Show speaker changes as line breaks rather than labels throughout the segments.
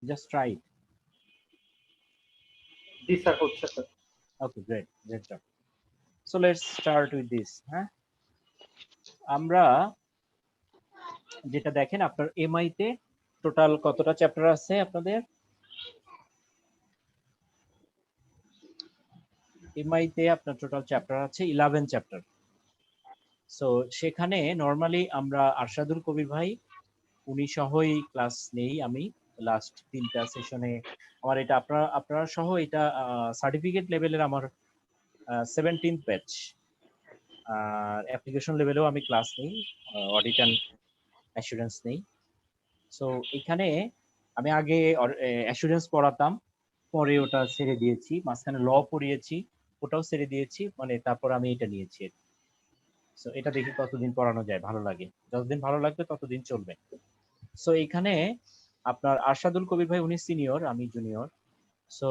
Just try it.
G sir, হচ্ছে sir.
Okay, great job. So let's start with this. হ্যাঁ, আমরা যেটা দেখেন আপনার এমআই তে টোটাল কতটা চ্যাপ্টার আছে আপনাদের? এমআই তে আপনার টোটাল চ্যাপ্টার আছে 11 চ্যাপ্টার। সো সেখানে নরমালি আমরা আরশাদুল কবির ভাই উনি সহই ক্লাস নেই আমি লাস্ট 3টা সেশনে। আমার এটা আপনারা সহ এটা সার্টিফিকেট লেভেলের আমার 17th ব্যাচ। আর অ্যাপ্লিকেশন লেভেলেও আমি ক্লাস নেই, অডিট অ্যান্ড অ্যাসুরেন্স নেই। সো এখানে আমি আগে অ্যাসুরেন্স পড়াতাম, পরে ওটা ছেড়ে দিয়েছি, মাঝখানে ল পড়িয়েছি, ওটাও ছেড়ে দিয়েছি, মানে তারপর আমি এটা নিয়েছি। সো এটা দেখি কতদিন পড়ানো যায়, ভালো লাগে, যতদিন ভালো লাগবে ততদিন চলবে। সো এখানে আপনার আরশাদুল কবির ভাই উনি সিনিয়র, আমি জুনিয়র। সো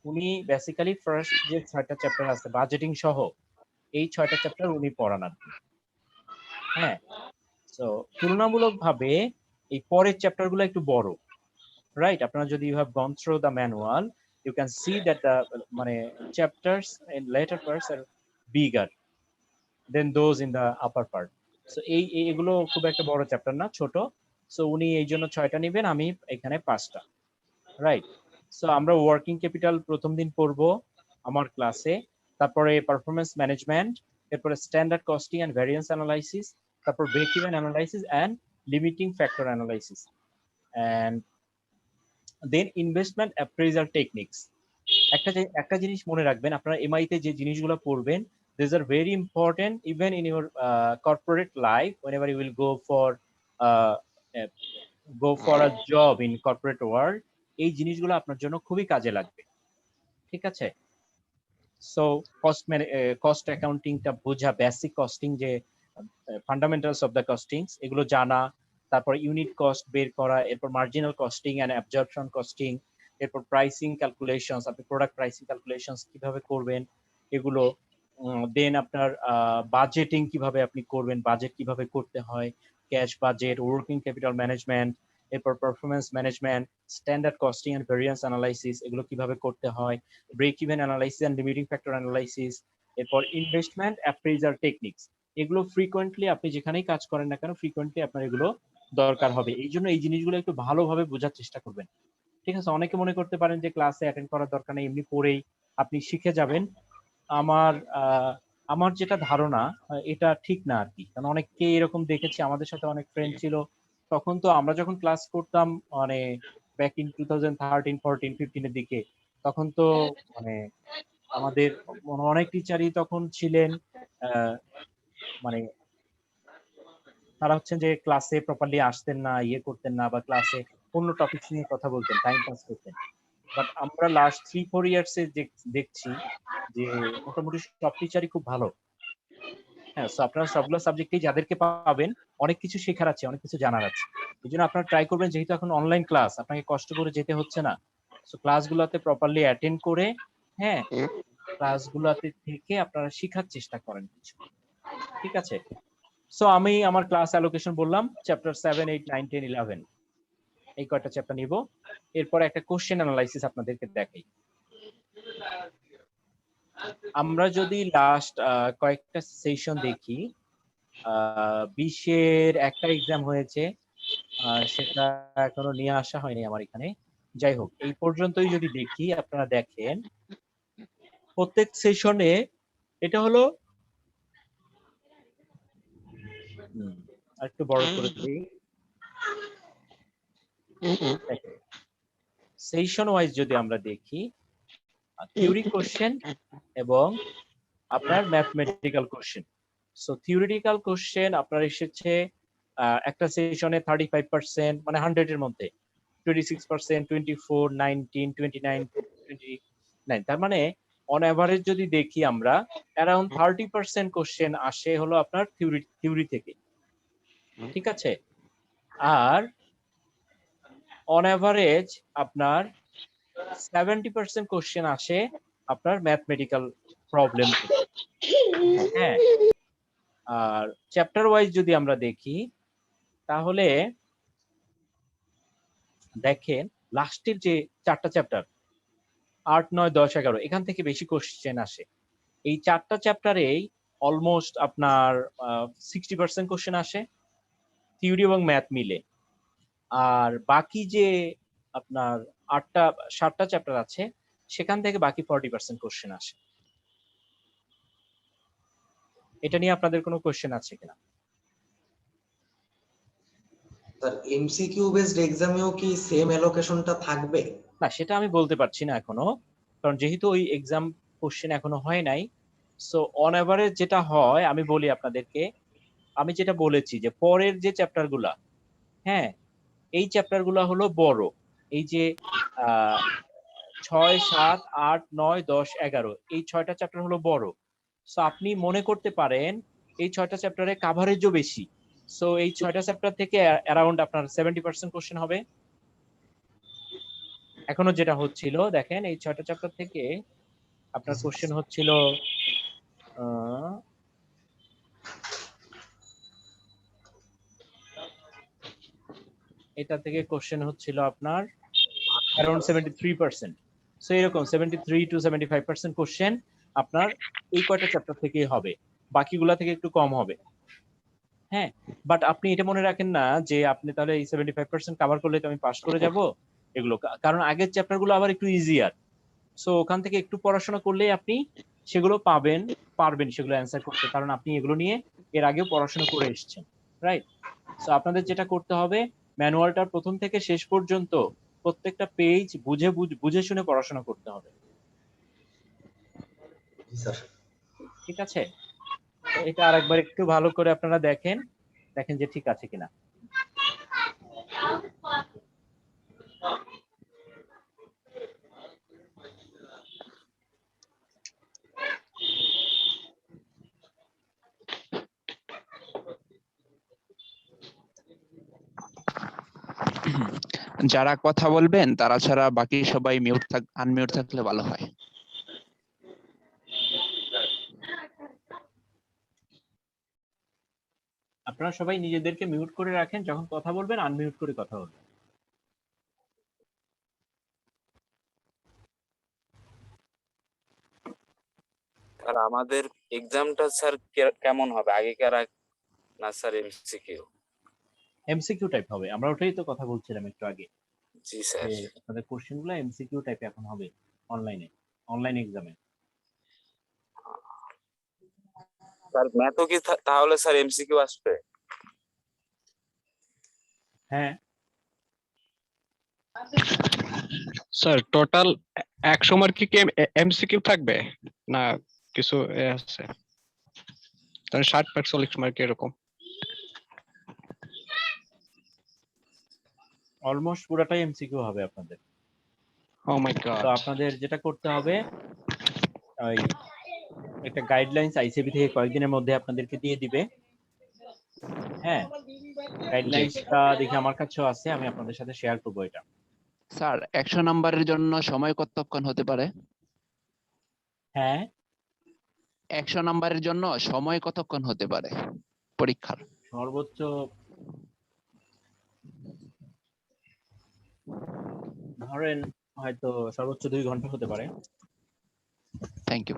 উনি বেসিক্যালি ফার্স্ট যে 6টা চ্যাপ্টার আছে বাজেটিং সহ, এই 6টা চ্যাপ্টার উনি পড়ান আর কি। হ্যাঁ, সো তুলনামূলকভাবে এই পরের চ্যাপ্টারগুলো একটু বড়, রাইট? আপনারা যদি you have gone through the manual, you can see that the মানে chapters in latter parts are bigger than those in the upper part. So এগুলো খুব একটা বড় চ্যাপ্টার না, ছোট। সো উনি এই জন্য 6টা নেবেন, আমি এখানে 5টা, রাইট? সো আমরা ওয়ার্কিং ক্যাপিটাল প্রথম দিন পড়বো আমার ক্লাসে, তারপরে পারফরমেন্স ম্যানেজমেন্ট, এরপরে standard costing and variance analysis, তারপর break even analysis and limiting factor analysis, and then investment appraisal techniques. একটা জিনিস মনে রাখবেন, আপনারা এমআই তে যে জিনিসগুলো পড়বেন, these are very important even in your corporate life whenever you will uh, uh, go for a job in corporate world। এই জিনিসগুলো আপনার জন্য খুবই কাজে লাগবে, ঠিক আছে? সো কস্ট অ্যাকাউন্টিংটা বোঝা, বেসিক কস্টিং যে ফান্ডামেন্টালস অফ দ্য কস্টিংস, এগুলো জানা, তারপর ইউনিট কস্ট বের করা, এরপর marginal costing and absorption costing, এরপর প্রাইসিং ক্যালকুলেশনস, আপনি প্রোডাক্ট প্রাইসিং ক্যালকুলেশনস কিভাবে করবেন এগুলো। দেন আপনার বাজেটিং কিভাবে আপনি করবেন, বাজেট কিভাবে করতে হয়, cash budget, working capital management, এরপর performance management, standard costing and variance analysis, এগুলো কিভাবে করতে হয়, break even analysis and limiting factor analysis, এরপর ইনভেস্টমেন্ট অ্যাপ্রেজাল টেকনিক্স। এগুলো ফ্রিকোয়েন্টলি আপনি যেখানেই কাজ করেন না কেন, ফ্রিকোয়েন্টলি আপনার এগুলো দরকার হবে। এই জন্য এই জিনিসগুলো একটু ভালোভাবে বোঝার চেষ্টা করবেন, ঠিক আছে? অনেকে মনে করতে পারেন যে ক্লাসে অ্যাটেন্ড করার দরকার নেই, এমনি পড়েই আপনি শিখে যাবেন। আমার আমার যেটা ধারণা, এটা ঠিক না আর কি। কারণ অনেককে এরকম দেখেছি, আমাদের সাথে অনেক ফ্রেন্ড ছিল, তখন তো আমরা যখন ক্লাস করতাম মানে ব্যাক ইন 2013 14 15 এর দিকে, তখন তো মানে আমাদের অনেক টিচারই তখন ছিলেন মানে তারা হচ্ছেন যে ক্লাসে প্রপারলি আসতেন না, ইয়ে করতেন না, বা ক্লাসে অন্য টপিকস নিয়ে কথা বলতেন, টাইম পাস করতেন। বাট আমরা লাস্ট 3-4 ইয়ার্স এ দেখছি যে মোটামুটি সব টিচারই খুব ভালো। হ্যাঁ, সো আপনারা সবগুলো সাবজেক্টেই যাদেরকে পাবেন, অনেক কিছু শেখার আছে, অনেক কিছু জানার আছে। এই জন্য আপনারা ট্রাই করবেন, যেহেতু এখন অনলাইন ক্লাস, আপনাকে কষ্ট করে যেতে হচ্ছে না, সো ক্লাসগুলোতে প্রপারলি অ্যাটেন্ড করে, হ্যাঁ, ক্লাসগুলোতে থেকে আপনারা শেখার চেষ্টা করেন কিছু, ঠিক আছে? সো আমি আমার ক্লাস অ্যালোকেশন বললাম, চ্যাপ্টার 7 8 9 10 11 এই কয়টা চ্যাপ্টার নিব। এরপর একটা কোশ্চেন অ্যানালাইসিস আপনাদেরকে দেখাই। আমরা যদি লাস্ট কয়েকটা সেশন দেখি, 20-এর একটা এক্সাম হয়েছে, সেটা এখনো নিয়ে আসা হয়নি আমার এখানে। যাই হোক, এই পর্যন্তই যদি দেখি, আপনারা দেখেন প্রত্যেক সেশনে এটা হলো একটু বড় করে দিই, সেশন ওয়াইজ যদি আমরা দেখি, থিওরি কোশ্চেন এবং আপনার mathematical question. So theoretical question আপনার এসেছে একটা সেশনে 35%, মানে 100 এর মধ্যে 26%, 24, 19, 29, 29। তার মানে অন এভারেজ যদি দেখি আমরা, অ্যারাউন্ড 30% কোশ্চেন আসে হলো আপনার থিওরি থেকে, ঠিক আছে? আর অন এভারেজ আপনার 70% কোশ্চেন আসে আপনার ম্যাথমেটিক্যাল প্রবলেম থেকে। হ্যাঁ, আর চ্যাপ্টার ওয়াইজ যদি আমরা দেখি, তাহলে দেখেন লাস্টের যে 4টা চ্যাপ্টার 8, 9, 10, 11 এখান থেকে বেশি কোশ্চেন আসে। এই 4টা চ্যাপ্টারেই অলমোস্ট আপনার 60% কোশ্চেন আসে থিওরি এবং ম্যাথ মিলে। আর বাকি যে আপনার 7টা চ্যাপ্টার আছে সেখান থেকে বাকি 40% কোশ্চেন আসে। এটা নিয়ে আপনাদের কোনো কোশ্চেন আছে কিনা?
স্যার এমসিকিউ বেসড এক্সামেও কি সেম অ্যালোকেশনটা থাকবে?
না, সেটা আমি বলতে পারছি না এখনো, কারণ যেহেতু ওই এক্সাম কোশ্চেন এখনো হয় নাই। সো অন এভারেজ যেটা হয় আমি বলি আপনাদেরকে, আমি যেটা বলেছি যে পরের যে চ্যাপ্টার গুলা, হ্যাঁ, এই চ্যাপ্টার গুলা হলো বড়। এই যে 6, 7, 8, 9, 10, 11 এই 6টা চ্যাপ্টার হলো বড়। সো আপনি মনে করতে পারেন এই 6টা চ্যাপ্টারে কাভারেজও বেশি। সো এই 6টা চ্যাপ্টার থেকে অ্যারাউন্ড আপনার 70% কোশ্চেন হবে। এখনো যেটা হচ্ছিল দেখেন, এই 6টা চ্যাপ্টার থেকে আপনার কোশ্চেন হচ্ছিল এটা থেকে কোশ্চেন হচ্ছিল আপনার অ্যারাউন্ড 73%। সো এরকম 73 to 75% কোশ্চেন আপনার এই কয়টা চ্যাপ্টার থেকেই হবে, বাকিগুলা থেকে একটু কম হবে। হ্যাঁ, বাট আপনি এটা মনে রাখেন না যে আপনি তাহলে এই 75% কভার করলে তো আমি পাস করে যাব এগুলো, কারণ আগের চ্যাপ্টার গুলো আবার একটু ইজিয়ার। সো ওখান থেকে একটু পড়াশোনা করলেই আপনি সেগুলো পারবেন সেগুলো অ্যান্সার করতে, কারণ আপনি এগুলো নিয়ে এর আগেও পড়াশোনা করে এসেছেন, রাইট? সো আপনাদের যেটা করতে হবে, ম্যানুয়ালটা প্রথম থেকে শেষ পর্যন্ত প্রত্যেকটা পেজ বুঝে শুনে পড়াশোনা করতে হবে। ঠিক আছে? তো এটা আরেকবার একটু ভালো করে আপনারা দেখেন যে ঠিক আছে কিনা।
যারা কথা বলবেন তারা ছাড়া বাকি সবাই আনমিউট থাকলে ভালো হয়।
আপনারা সবাই নিজেদেরকে মিউট করে রাখেন, যখন কথা বলবেন আনমিউট করে কথা বলবেন।
আর আমাদের এক্সামটা স্যার কেমন হবে, আগেকার না স্যার এমসিকিউ?
এমসিকিউ টাইপ হবে, আমরা ওটাই তো কথা বলছিলাম একটু আগে,
জি স্যার।
যে আপনাদের কোশ্চেনগুলো এমসিকিউ টাইপ এখন হবে অনলাইন এক্সামে।
স্যার ম্যাথও কি তাহলে স্যার এমসিকিউ আসবে?
হ্যাঁ,
স্যার টোটাল 100 মার্কে কি এমসিকিউ থাকবে না কিছু আছে? তাহলে 60 মার্ক এরকম?
অলমোস্ট পুরোটাই এমসিকিউ হবে আপনাদের।
ও মাই
তো
গড।
আপনাদের যেটা করতে হবে, ওই একটা গাইডলাইন্স আইসিবি থেকে কয়েকদিনের মধ্যে আপনাদেরকে দিয়ে দিবে। হ্যাঁ, গাইডলাইন্সটা দেখি আমার কাছেও আছে, আমি আপনাদের সাথে শেয়ার করবো এটা।
স্যার 100 নম্বরের জন্য সময় কতক্ষণ হতে পারে?
হ্যাঁ,
100 নম্বরের জন্য সময় কতক্ষণ হতে পারে পরীক্ষার?
সর্বোচ্চ ধরেন হয়তো সর্বোচ্চ 2 ঘন্টা হতে পারে।
Thank you.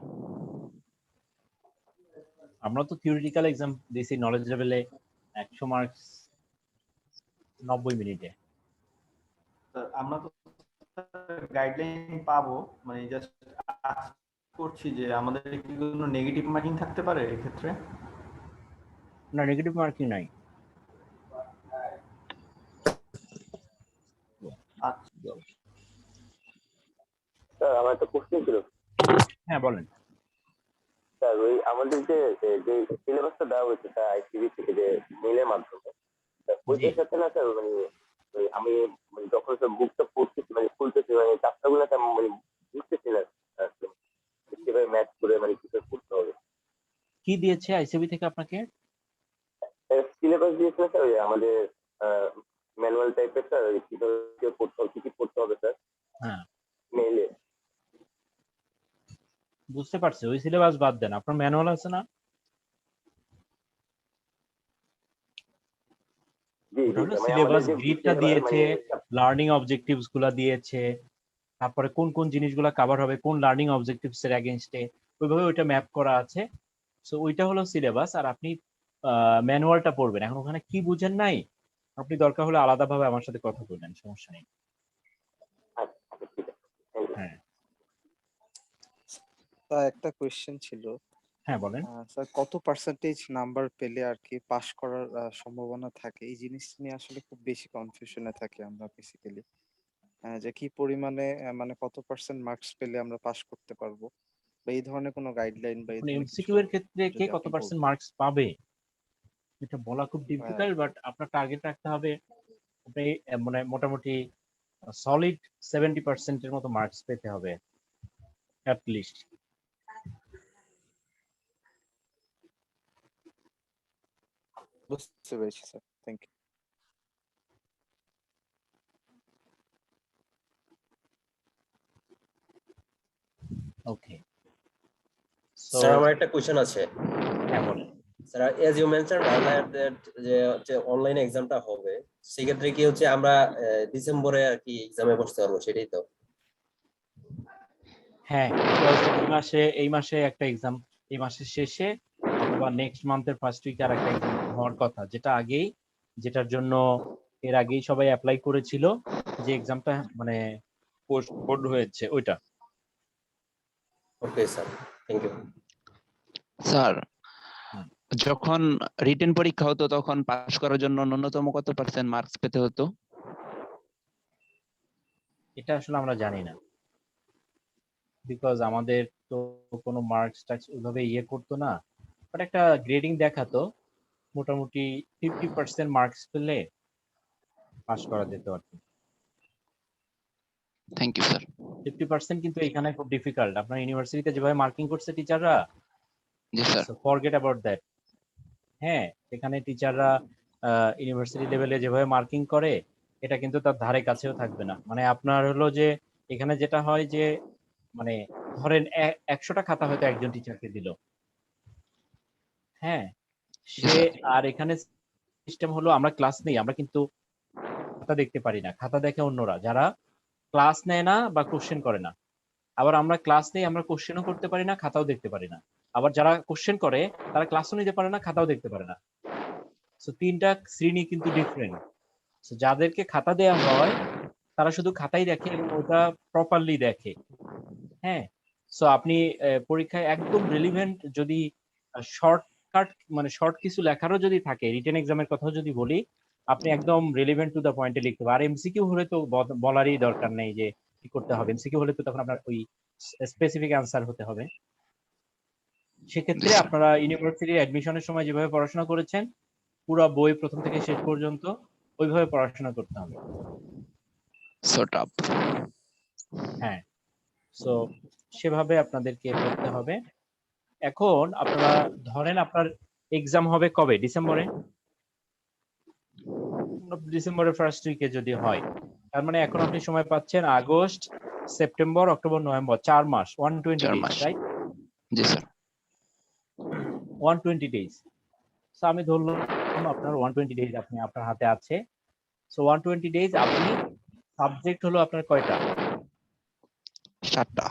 আমরা তো থিওরিটিক্যাল এক্সাম দিয়েছি নলেজ লেভেলে 100 মার্কস 90 মিনিটে।
আমরা তো গাইডলাইন পাবো, মানে জাস্ট করছি যে আমাদের কি কোনো নেগেটিভ মার্কিং থাকতে পারে এক্ষেত্রে?
না, নেগেটিভ মার্কিং নাই।
স্যার আমার একটা কোশ্চেন ছিল।
হ্যাঁ, বলেন।
স্যার ওই আমাদের যে সিলেবাসটা দেওয়া হয়েছে স্যার আইসিবি থেকে, যে মেইলের মাধ্যমে, ওইটার সাথে না স্যার মানে ওই আমি যখন স্যার বুকটা পড়তেছি মানে খুলতেছি মানে চাপটাগুলো মানে বুঝতেছি না কিভাবে ম্যাচ করে মানে কিভাবে পড়তে হবে।
কি দিয়েছে আইসিবি থেকে আপনাকে?
সিলেবাস দিয়েছে স্যার ওই আমাদের ম্যানুয়াল টাইপের স্যার, কিভাবে পড়তে হবে, কি পড়তে হবে স্যার।
হ্যাঁ,
মেইলে
বুঝতে পারছি, ওই সিলেবাস বাদ দেন, আপনার ম্যানুয়াল আছে না?
জি জি
ওটা হলো
মানে
সিলেবাস
আমাদের যে
গ্রিডটা দিয়েছে,
মানে
লার্নিং অবজেক্টিভস গুলা দিয়েছে, তারপরে কোন কোন জিনিসগুলো কভার হবে কোন লার্নিং অবজেক্টিভস এর এগেইনস্টে, ওইভাবে ওইটা ম্যাপ করা আছে। সো ওইটা হলো সিলেবাস। আর আপনি ম্যানুয়ালটা পড়বেন। এখন ওখানে কি বুঝেন নাই, আপনি দরকার হলে আলাদাভাবে আমার সাথে কথা বলবেন, সমস্যা নেই।
আচ্ছা আচ্ছা, ঠিক আছে, থ্যাংক ইউ।
হ্যাঁ
তা একটা কোয়েশ্চেন ছিল,
হ্যাঁ বলেন।
স্যার কত পার্সেন্টেজ নাম্বার পেলে আর কি পাস করার সম্ভাবনা থাকে? এই জিনিস নিয়ে আসলে খুব বেশি কনফিউশনে থাকি আমরা বেসিক্যালি, যে কি পরিমাণে মানে কত পার্সেন্ট মার্কস পেলে আমরা পাস করতে পারবো, বা এই ধরনের কোনো গাইডলাইন বা এই ধরনের কিছু
এমসিকিউ এর ক্ষেত্রে কে
যদি
কত
আপনি
পার্সেন্ট
বলতেন।
মার্কস পাবে এটা বলা খুব ডিফিকাল্ট, বাট আপনার টার্গেট রাখতে হবে আপনি মানে মোটামুটি সলিড 70% এর মতো মার্কস পেতে হবে অ্যাট লিস্ট।
বুঝতে পেরেছি sir, thank you.
Okay so
sir আমার একটা কোশ্চেন আছে।
হ্যাঁ বলেন।
Sir as you mention earlier that যে হচ্ছে অনলাইন এক্সামটা হবে, সেক্ষেত্রে কি হচ্ছে আমরা ডিসেম্বরে আর কি এক্সামে বসতে পারবো, সেটাই তো?
হ্যাঁ এই মাসে একটা এক্সাম, এই মাসের শেষে অথবা নেক্সট মান্থের ফার্স্ট উইকে আর একটা এক্সাম হওয়ার কথা, যেটার জন্য এর আগেই সবাই অ্যাপ্লাই করেছিল, যে এক্সামটা মানে পোস্টপোন্ড হয়েছে ওইটা।
Okay sir, thank you.
Sir যখন রিটেন পরীক্ষা হতো তখন পাস করার জন্য ন্যূনতম কত পার্সেন্ট মার্কস পেতে হতো?
এটা আসলে আমরা জানি না, বিকজ আমাদের তো কোনো মার্কস টাক্স ওইভাবে ইয়ে করতো না, বাট একটা গ্রেডিং দেখাতো, মোটামুটি 50% মার্কস পেলে পাস করা যেত আর কি।
Thank you sir.
50% কিন্তু এখানে খুব ডিফিকাল্ট। আপনার ইউনিভার্সিটিতে যেভাবে মার্কিং করছে টিচাররা,
জি sir.
So forget about that. হ্যাঁ, এখানে টিচাররা ইউনিভার্সিটি লেভেলে যেভাবে মার্কিং করে এটা কিন্তু তার ধারে কাছেও থাকবে না। মানে আপনার হলো যে এখানে যেটা হয় যে মানে ধরেন 100টা খাতা হয়তো একজন টিচারকে দিল, হ্যাঁ সে, আর এখানে সিস্টেম হলো আমরা ক্লাস নেই, আমরা কিন্তু খাতা দেখতে পারি না, খাতা দেখে অন্যরা যারা ক্লাস নেয় না বা কোশ্চেন করে না। আবার আমরা ক্লাস নেই, আমরা কোশ্চেনও করতে পারি না, খাতাও দেখতে পারি না। আবার যারা কোশ্চেন করে তারা ক্লাসও নিতে পারে না, খাতাও দেখতে পারে না। সো তিনটা শ্রেণী কিন্তু ডিফারেন্ট। সো যাদেরকে খাতা দেয়া হয় তারা শুধু খাতাই দেখে এবং ওটা প্রপারলি দেখে। হ্যাঁ, সো আপনি পরীক্ষায় একদম রিলিভেন্ট যদি শর্টকাট মানে শর্ট কিছু লেখারও যদি থাকে, রিটেন এক্সামের কথাও যদি বলি, আপনি একদম রিলিভেন্ট টু দ্য পয়েন্টে লিখতে পারেন। আর এমসিকিউ হলে তো বলারই দরকার নেই যে কি করতে হবে, এমসিকিউ হলে তো তখন আপনার ওই স্পেসিফিক অ্যান্সার হতে হবে। সেক্ষেত্রে আপনারা ইউনিভার্সিটির অ্যাডমিশনের সময় যেভাবে পড়াশোনা করেছেন, পুরো বই প্রথম থেকে শেষ পর্যন্ত ওইভাবে পড়াশোনা করতে হবে। হ্যাঁ, সো সেভাবে আপনাদেরকে পড়তে হবে। এখন আপনারা ধরেন আপনার এক্সাম হবে কবে? ডিসেম্বরের ফার্স্ট উইকে যদি হয়, তার মানে এখন আপনি সময় পাচ্ছেন আগস্ট, সেপ্টেম্বর, অক্টোবর, নভেম্বর, 4 মাস, 120 ডেজ, রাইট?
জি স্যার।
120 ডেজ। সো আমি ধরলাম আপনার 120 ডেজ আপনি আপনার হাতে আছে। সো 120 ডেজ আপনি সাবজেক্ট হলো আপনার কয়টা?
7টা।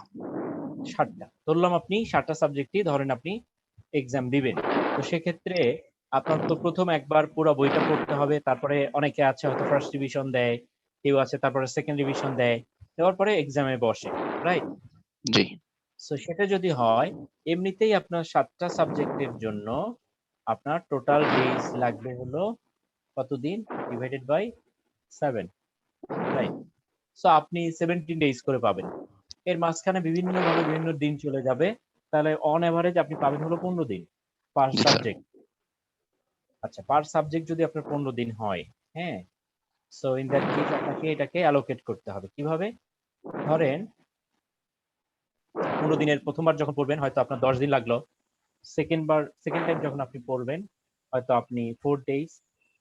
ধরলাম আপনি 7টা সাবজেক্টই ধরেন আপনি এক্সাম দিবেন। তো সেক্ষেত্রে আপনার তো প্রথম একবার পুরো বইটা পড়তে হবে, তারপরে অনেকে আছে হয়তো ফার্স্ট রিভিশন দেয়, কেউ আছে তারপরে সেকেন্ড রিভিশন দেয়, দেওয়ার পরে এক্সামে বসে, রাইট?
জি।
সো সেটা যদি হয়, এমনিতেই আপনার 7টা সাবজেক্টের জন্য আপনার টোটাল ডেজ লাগবে হলো কতদিন ডিভাইডেড বাই 7, রাইট? সো আপনি 17 ডেজ করে পাবেন। এর মাঝখানে বিভিন্নভাবে বিভিন্ন দিন চলে যাবে, তাহলে অন এভারেজ আপনি পাবেন হলো 15 দিন পার সাবজেক্ট। আচ্ছা, পার সাবজেক্ট যদি আপনার 15 দিন হয়, হ্যাঁ, সো ইন দ্যাট কেস আপনাকে এটাকে অ্যালোকেট করতে হবে। কিভাবে? ধরেন 15 দিনের প্রথমবার যখন পড়বেন হয়তো আপনার 10 দিন লাগলো, সেকেন্ড টাইম যখন আপনি পড়বেন হয়তো আপনি 4 ডেজ,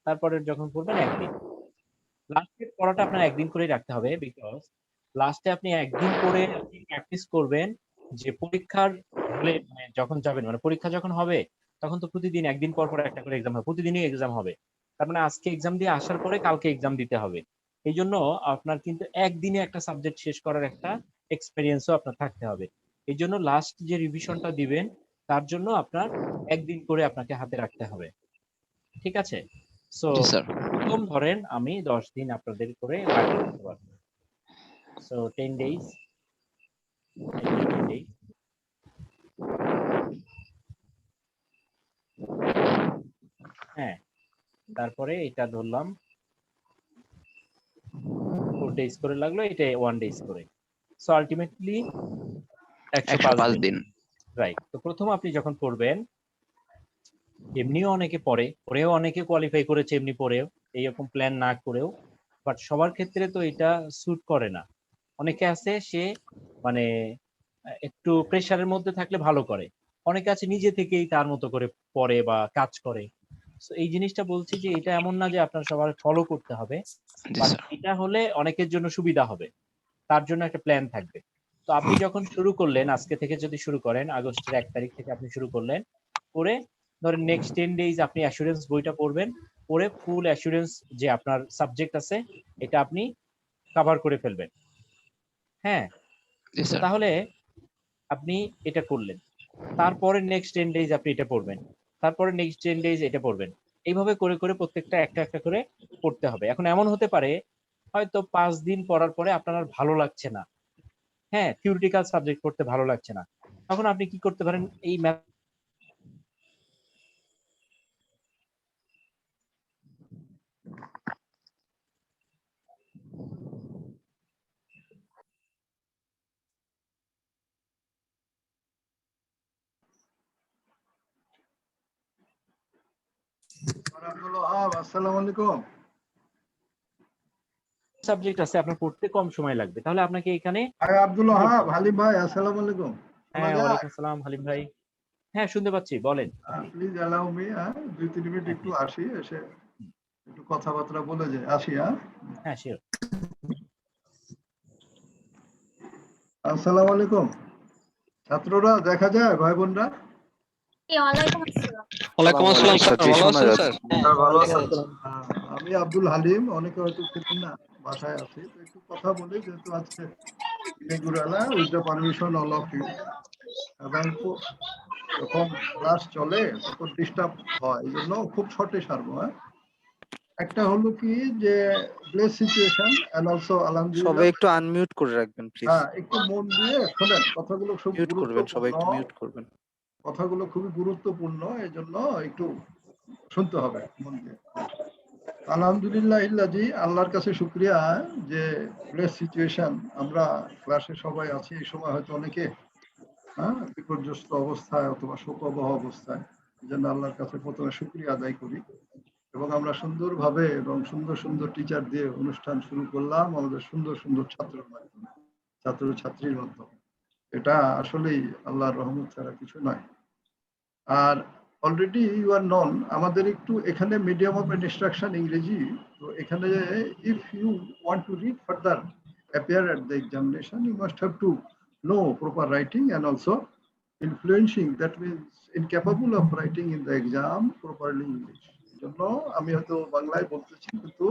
তারপরে যখন পড়বেন 1 দিন। লাস্টের পড়াটা আপনার 1 দিন করেই রাখতে হবে, বিকজ লাস্টে আপনি 1 দিন পড়ে আপনি প্র্যাকটিস করবেন যে পরীক্ষার হলে মানে যখন যাবেন মানে পরীক্ষা যখন হবে তখন তো প্রতিদিন 1 দিন পর পর একটা করে এক্সাম হবে, প্রতিদিনই এক্সাম হবে। তার মানে আজকে এক্সাম দিয়ে আসার পরে কালকে এক্সাম দিতে হবে। এই জন্য আপনার কিন্তু একদিনে একটা সাবজেক্ট শেষ করার একটা এক্সপেরিয়েন্সও আপনার থাকতে হবে। এই জন্য লাস্ট যে রিভিশনটা দিবেন তার জন্য আপনার একদিন করে আপনাকে হাতে রাখতে হবে। ঠিক আছে? সো
জি স্যার।
প্রথম ধরেন আমি 10 দিন আপনাদের করে বাকি দিতে পারবো। So 10 days, 10 days. হ্যাঁ, তারপরে এটা ধরলাম 4 days করে লাগলো, এটা 1 days করে। সো আলটিমেটলি 105 দিন।
দিন।
রাইট। তো প্রথম আপনি যখন পড়বেন, এমনিও অনেকে পড়েও অনেকে কোয়ালিফাই করেছে এমনি পড়েও, এইরকম প্ল্যান না করেও, বাট সবার ক্ষেত্রে তো এটা স্যুট করে না। অনেকে আছে সে মানে একটু প্রেশারের মধ্যে থাকলে ভালো করে, অনেকে আছে নিজে থেকেই তার মতো করে পড়ে বা কাজ করে। So এই জিনিসটা বলছি যে এটা এমন না যে আপনার সবার ফলো করতে হবে,
জি
বাট
স্যার।
এটা হলে অনেকের জন্য সুবিধা হবে, তার জন্য একটা প্ল্যান থাকবে। তো আপনি যখন শুরু করলেন, আজকে থেকে যদি শুরু করেন, আগস্টের 1 তারিখ থেকে আপনি শুরু করলেন, করে ধরেন নেক্সট 10 days আপনি অ্যাসুরেন্স বইটা পড়বেন, পড়ে ফুল অ্যাসুরেন্স যে আপনার সাবজেক্ট আছে এটা আপনি কভার করে ফেলবেন। হ্যাঁ,
জি
তো
স্যার।
তাহলে আপনি এটা করলেন, তারপরে নেক্সট 10 days আপনি এটা পড়বেন, তারপরে নেক্সট 10 days এটা পড়বেন। এইভাবে করে করে প্রত্যেকটা একটা একটা করে পড়তে হবে। এখন এমন হতে পারে হয়তো 5 দিন পড়ার পরে আপনার আর ভালো লাগছে না, হ্যাঁ, থিওরিটিক্যাল সাবজেক্ট পড়তে ভালো লাগছে না, তখন আপনি কি করতে পারেন, এই
আসসালামু আলাইকুম।
সাবজেক্ট আছে আপনার পড়তে কম সময় লাগবে, তাহলে আপনাকে এখানে
আব্দুল ওহাব হালিম ভাই, আসসালামু আলাইকুম।
হ্যাঁ, ওয়ালাইকুম আসসালাম হালিম ভাই। হ্যাঁ, শুনতে পাচ্ছি, বলেন আপনি।
প্লিজ অ্যালাউ মি 2-3 মিনিট
হ্যাঁ,
একটু আসি, এসে একটু কথাবার্তা বলে যাই, আসি।
হ্যাঁ শিওর।
আসসালামু আলাইকুম ছাত্ররা, দেখা যায় ভাই বোনরা?
ওয়ালাইকুম আসসালাম স্যার, ভালো আছেন স্যার?
ভালো আছেন?
আমি আব্দুল হালিম, অনেকে হয়তো চেনেন না, বাসায় আছি, তো একটু কথা বলি, যেহেতু আজকে with the permission all of you. এবং যখন ক্লাস চলে তখন ডিস্টার্ব হয়, এই জন্য খুব শর্টে সারবো। একটা হলো কি যে ব্লেস সিচুয়েশন এন্ড অলসো আলহামদুলিল্লাহ।
সবাই একটু আনমিউট করে রাখবেন প্লিজ।
একটু মন দিয়ে শোনেন, কথাগুলো খুব
মিউট করবেন, সবাই একটু
গুরুত্বপূর্ণ,
মিউট করবেন।
কথাগুলো খুবই গুরুত্বপূর্ণ, এই জন্য একটু শুনতে হবে মন দিয়ে। আলহামদুলিল্লাহ ইল্লাজি, আল্লাহর কাছে শুকরিয়া যে ব্লেস সিচুয়েশন, আমরা ক্লাসে সবাই আছি, এই সময় হয়তো অনেকে বিপর্যস্ত অবস্থায় অথবা শোকবহ অবস্থায়, এই জন্য আল্লাহর কাছে প্রথমে শুকরিয়া আদায় করি। এবং আমরা সুন্দরভাবে এবং সুন্দর সুন্দর টিচার দিয়ে অনুষ্ঠান শুরু করলাম, আমাদের সুন্দর সুন্দর ছাত্রের মাধ্যমে, ছাত্র ছাত্রীর মাধ্যমে। এটা আসলেই আল্লাহর রহমত ছাড়া কিছু নয়। আর অলরেডি ইউ আর নন, আমাদের একটু এখানে মিডিয়াম অফ ইনস্ট্রাকশন ইংরেজি, তো এখানে if you want to read further appear at the examination, you must have to know proper writing and also influencing, that means incapable of writing in the exam properly English. জন্য আমি হয়তো বাংলায় বলতেছি, কিন্তু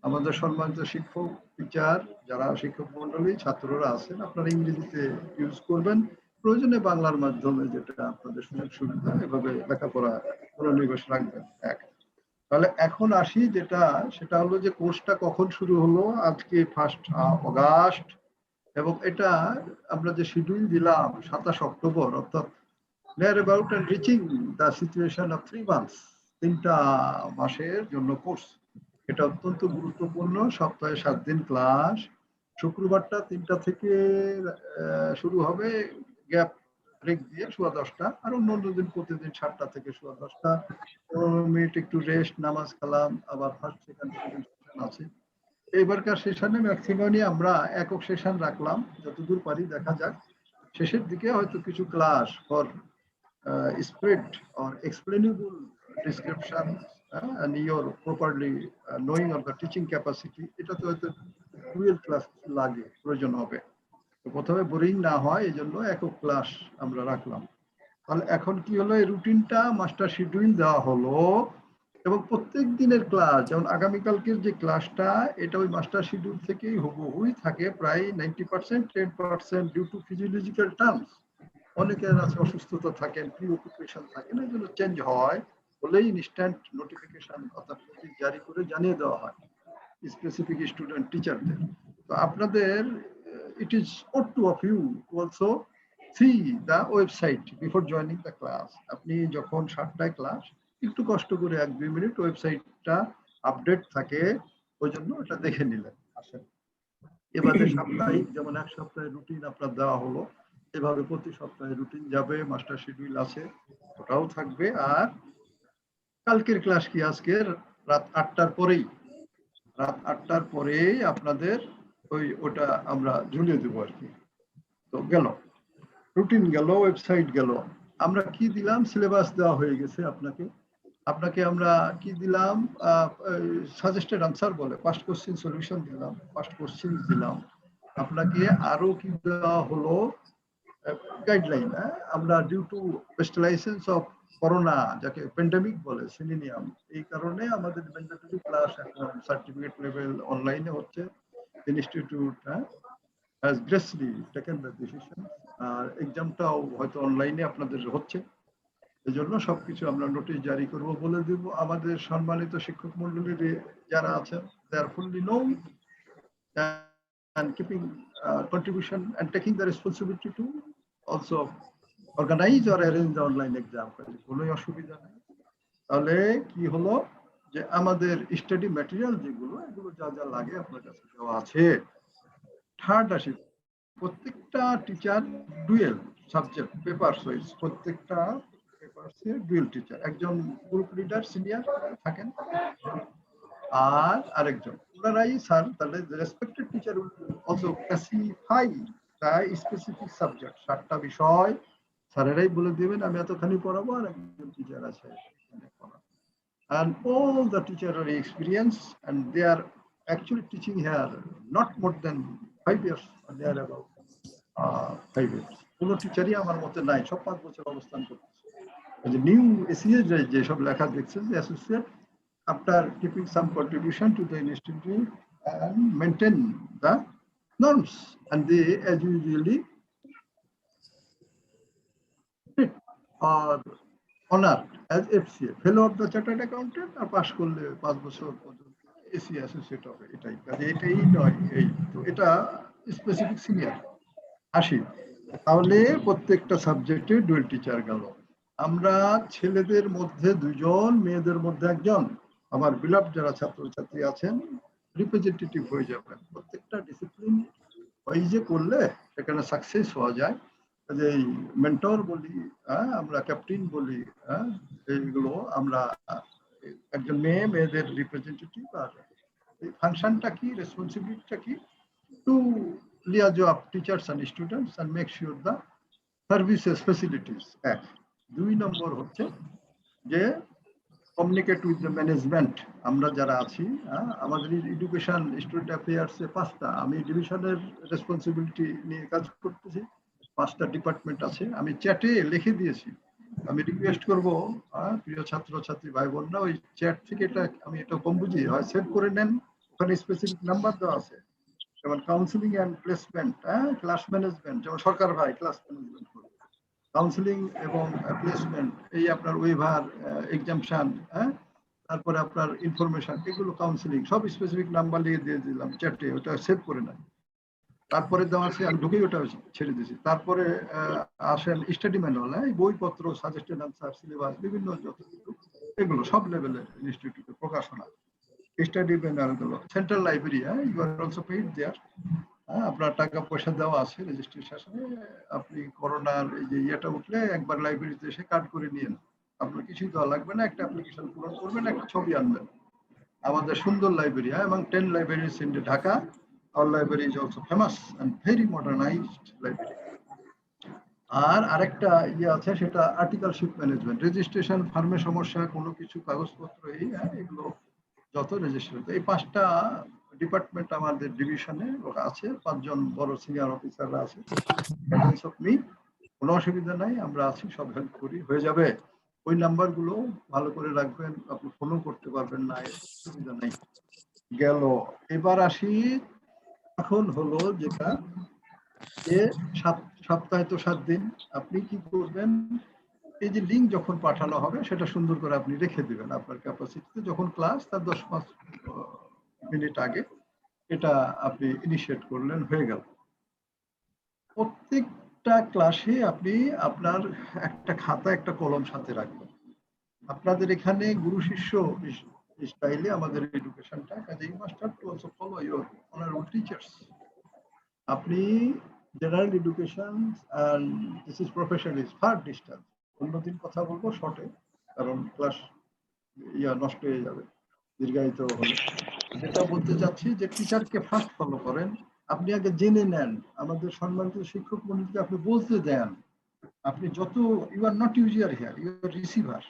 আমাদের সম্মানিত শিক্ষক, টিচার, যারা শিক্ষক মন্ডলী, ছাত্ররা আছেন, আপনারা ইংরেজিতে ইউজ করবেন, প্রয়োজনে বাংলার মাধ্যমে যেটা আপনাদের সুযোগ সুবিধা, এভাবে লেখাপড়া মনোনিবেশ রাখবেন। তাহলে এখন আসি যেটা, সেটা হলো যে কোর্সটা কখন শুরু হলো, আজকে 1 অগাস্ট, এবং এটা আমরা যে শিডিউল দিলাম 27 অক্টোবর, অর্থাৎ near about and reaching the situation of 3 months, 3টা মাসের জন্য কোর্স। এটা অত্যন্ত গুরুত্বপূর্ণ, সপ্তাহে 7 দিন ক্লাস, শুক্রবারটা 3টা থেকে শুরু হবে, গ্যাপ ব্রেক দিয়ে 10:15, আর অন্য দিন প্রতিদিন 7টা থেকে 10:15, 15 মিনিট একটু রেস্ট, নামাজ কালাম, আবার ফার্স্ট সেকেন্ড সেশন আছে। এইবারকার সেশনে ম্যাক্সিমামই আমরা একক সেশন রাখলাম, যতদূর পারি দেখা যাক। শেষের দিকে হয়তো কিছু class for spread or explainable description and your properly knowing of the teaching capacity, এটা তো হয়তো ডুয়েল ক্লাস লাগে, প্রয়োজন হবে। তো প্রথমে বোরিং না হয় এই জন্য একক ক্লাস আমরা রাখলাম। তাহলে এখন কি হলো, এই রুটিনটা মাস্টার শিডিউল দেওয়া হলো, এবং প্রত্যেক দিনের ক্লাস, যেমন আগামীকালকের যে ক্লাসটা, এটা ওই মাস্টার শিডিউল থেকেই হুবহুই থাকে প্রায় 90%, 10% ডিউ টু ফিজিওলজিক্যাল টার্মস। অনেকের আছে অসুস্থতা থাকেন, প্রি অকুপেশন থাকেন, এই জন্য চেঞ্জ হয় বলেই ইনস্ট্যান্ট নোটিফিকেশন অর্থাৎ নোটিশ জারি করে জানিয়ে দেওয়া হয় স্পেসিফিক স্টুডেন্ট টিচারদের। তো আপনাদের it is ought to of you to also see the website before joining the class. আপনি যখন 7টায় ক্লাস, একটু কষ্ট করে 1-2 মিনিট ওয়েবসাইটটা আপডেট থাকে, ওই জন্য ওটা দেখে নিলেন। আসেন, এবারে সাপ্তাহিক যেমন এক সপ্তাহে রুটিন আপনার দেওয়া হলো, এভাবে প্রতি সপ্তাহে রুটিন যাবে, মাস্টার শিডিউল আছে, ওটাও থাকবে। আর কালকের ক্লাস কি, আজকের রাত 8টার পরেই, রাত 8টার পরেই আপনাদের ওটা আমরা ঝুলিয়ে দেবো আর কি। তো গেল রুটিন, গেল ওয়েবসাইট, গেল। আমরা কি দিলাম, সিলেবাস দেওয়া হয়ে গেছে আপনাকে আমরা কি দিলাম, সাজেস্টেড আনসার বলে পাস্ট কোশ্চেন সলিউশন দিলাম, পাস্ট কোশ্চেন দিলাম। আপনাকে আরো কি দেওয়া হলো, গাইডলাইন। আমরা ডিউ টু পেস্টিলাইসেন্স অফ করোনা, যাকে প্যান্ডেমিক বলে, সিলিনিয়াম, এই কারণে আমাদের ম্যান্ডেটরি ক্লাস এখন সার্টিফিকেট লেভেল অনলাইনে হচ্ছে। Institute has gracefully taken the decision, আর এক্সামটাও হয়তো অনলাইনে আপনাদের হচ্ছে। এই জন্য সবকিছু আমরা নোটিশ জারি করব, বলে দিব। আমাদের সম্মানিত শিক্ষক মন্ডলীর যারা আছেন, they are fully known and keeping contribution and taking the responsibility to also organize or arrange the online exam. কোনো অসুবিধা নেই। তাহলে কি হলো যে আমাদের স্টাডি ম্যাটেরিয়াল যেগুলো, এগুলো যা যা লাগে আপনার কাছে দেওয়া আছে। থার্ড আসি, প্রত্যেকটা teacher dual subject paper wise, প্রত্যেকটা পেপারসে ডুয়েল টিচার, একজন গ্রুপ লিডার সিনিয়র থাকেন আর আরেকজন, ওনারাই স্যার। তাহলে respected teacher also classify the specific subject, 7টা বিষয় স্যারেরাই বলে দেবেন আমি এতখানি পড়াবো, আর একজন টিচার আছে and all the teachers are experienced and they are actually teaching here not more than 5 years, they are about 5 years. কোনো টিচারই আমার মতে নাই, সব 5 বছর অবস্থান করতেছে। নিউ এসিএস যেসব লেখা দেখছেন, যে associate after keeping some contribution to the institute and maintain the norms, and they as usually are honored as FCA, fellow of the chartered accountant, আর পাস করলে 5 বছর পর্যন্ত এসি অ্যাসোসিয়েট হবে। এটাই নয়, এই তো এটা স্পেসিফিক সিনিয়র। আসি তাহলে প্রত্যেকটা সাবজেক্টে ডুয়েল টিচার গেল। আমরা ছেলেদের মধ্যে 2 জন, মেয়েদের মধ্যে 1 জন, আমার বিলাপ যারা ছাত্রছাত্রী আছেন রিপ্রেজেন্টেটিভ হয়ে যাবেন। প্রত্যেকটা ডিসিপ্লিন ওয়াইজে করলে সেখানে সাকসেস হওয়া যায়। যে মেন্টর বলি, আমরা ক্যাপ্টেন বলি, এইগুলো আমরা একজন মেয়েদের রিপ্রেজেন্টেটিভ। আর এই ফাংশনটা কি, রেসপন্সিবিলিটিটা কি, two liaison of teachers and students and make sure the services facilities. 2 নম্বর হচ্ছে যে কমিউনিকেট উইথ দ্য ম্যানেজমেন্ট। আমরা যারা আছি, আমাদের এডুকেশন স্টুডেন্ট অ্যাফেয়ার্সে 5টা, আমি ডিভিশনের রেসপন্সিবিলিটি নিয়ে কাজ করতেছি, 5টা ডিপার্টমেন্ট আছে। আমি চ্যাটে লিখে দিয়েছি, আমি রিকোয়েস্ট করব প্রিয় ছাত্রছাত্রী ভাই বোনরা, ওই চ্যাট থেকে এটা আমি এটা কম বুঝি হয় সেভ করে নেন, ওখানে স্পেসিফিক নাম্বার দেওয়া আছে, যেমন counselling and placement, class management, যেমন সরকার ভাই ক্লাস ম্যানেজমেন্ট করে, কাউন্সিলিং এবং প্লেসমেন্ট, এই আপনার ওয়েভার, এক্সামশন, তারপরে আপনার ইনফরমেশন, এগুলো কাউন্সিলিং, সব স্পেসিফিক নাম্বার লিখে দিয়ে দিলাম চ্যাটে, ওটা সেভ করে নেন। তারপরে দেওয়া আছে, আমি ঢুকেই ওটা ছেড়ে দিয়েছি। তারপরে আসেন স্টাডি ম্যানুয়াল, বইপত্র, সাজেস্টেড আনসার, সিলেবাস, বিভিন্ন যতটুকু, এগুলো সব লেভেলের ইনস্টিটিউটে প্রকাশনা, স্টাডি ম্যানুয়াল গুলো, central library, you are also paid there. আপনার টাকা পয়সা দেওয়া আছে রেজিস্ট্রেশনে, আপনি করোনার এই যে ইয়েটা উঠলে একবার লাইব্রেরিতে এসে কার্ড করে নিয়েন, আপনার কিছুই দেওয়া লাগবে না, একটা অ্যাপ্লিকেশন পূরণ করবেন, একটা ছবি আনবেন। আমাদের সুন্দর লাইব্রেরি, এবং 10 libraries in Dhaka. Our library is also famous and very modernized library. আর আরেকটা ইয়ে আছে, সেটা আর্টিকেলশিপ ম্যানেজমেন্ট, রেজিস্ট্রেশন, ফার্মে সমস্যা, কোনো কিছু কাগজপত্র, এই এগুলো যত রেজিস্ট্রেশন, এই 5টা ডিপার্টমেন্ট আমাদের ডিভিশনে আছে, 5 জন বড় সিনিয়র অফিসাররা আছে। কোনো অসুবিধা নাই, আমরা আছি, সব হেল্প করি, হয়ে যাবে। ওই নাম্বারগুলো ভালো করে রাখবেন, আপনি ফোনও করতে পারবেন না, এর সুবিধা নাই। গেল। এবার আসি, এখন হলো যেটা যে সপ্তাহে তো 7 দিন, আপনি কি করবেন, এই যে লিঙ্ক যখন পাঠানো হবে সেটা সুন্দর করে আপনি রেখে দিবেন আপনার ক্যাপাসিটিতে, যখন ক্লাস তার 10-5 মিনিট আগে এটা আপনি ইনিশিয়েট করলেন, হয়ে গেল। প্রত্যেকটা ক্লাসে আপনি আপনার একটা খাতা একটা কলম সাথে রাখবেন। আপনাদের এখানে গুরু শিষ্য স্টাইলে আমাদের এডুকেশনটা, কাজে you must have to also follow your honourable teachers. আপনি general education and this is profession is far distance. অন্যদিন কথা বলবো শর্টে, কারণ ক্লাস নষ্ট হয়ে যাবে দীর্ঘায়িত হলে। যেটা বলতে চাচ্ছি যে টিচারকে ফার্স্ট ফলো করেন, আপনি আগে জেনে নেন, আমাদের সম্মানিত শিক্ষক মন্ডলীকে আপনি বলতে দেন, আপনি যত you are not user here, you are receiver,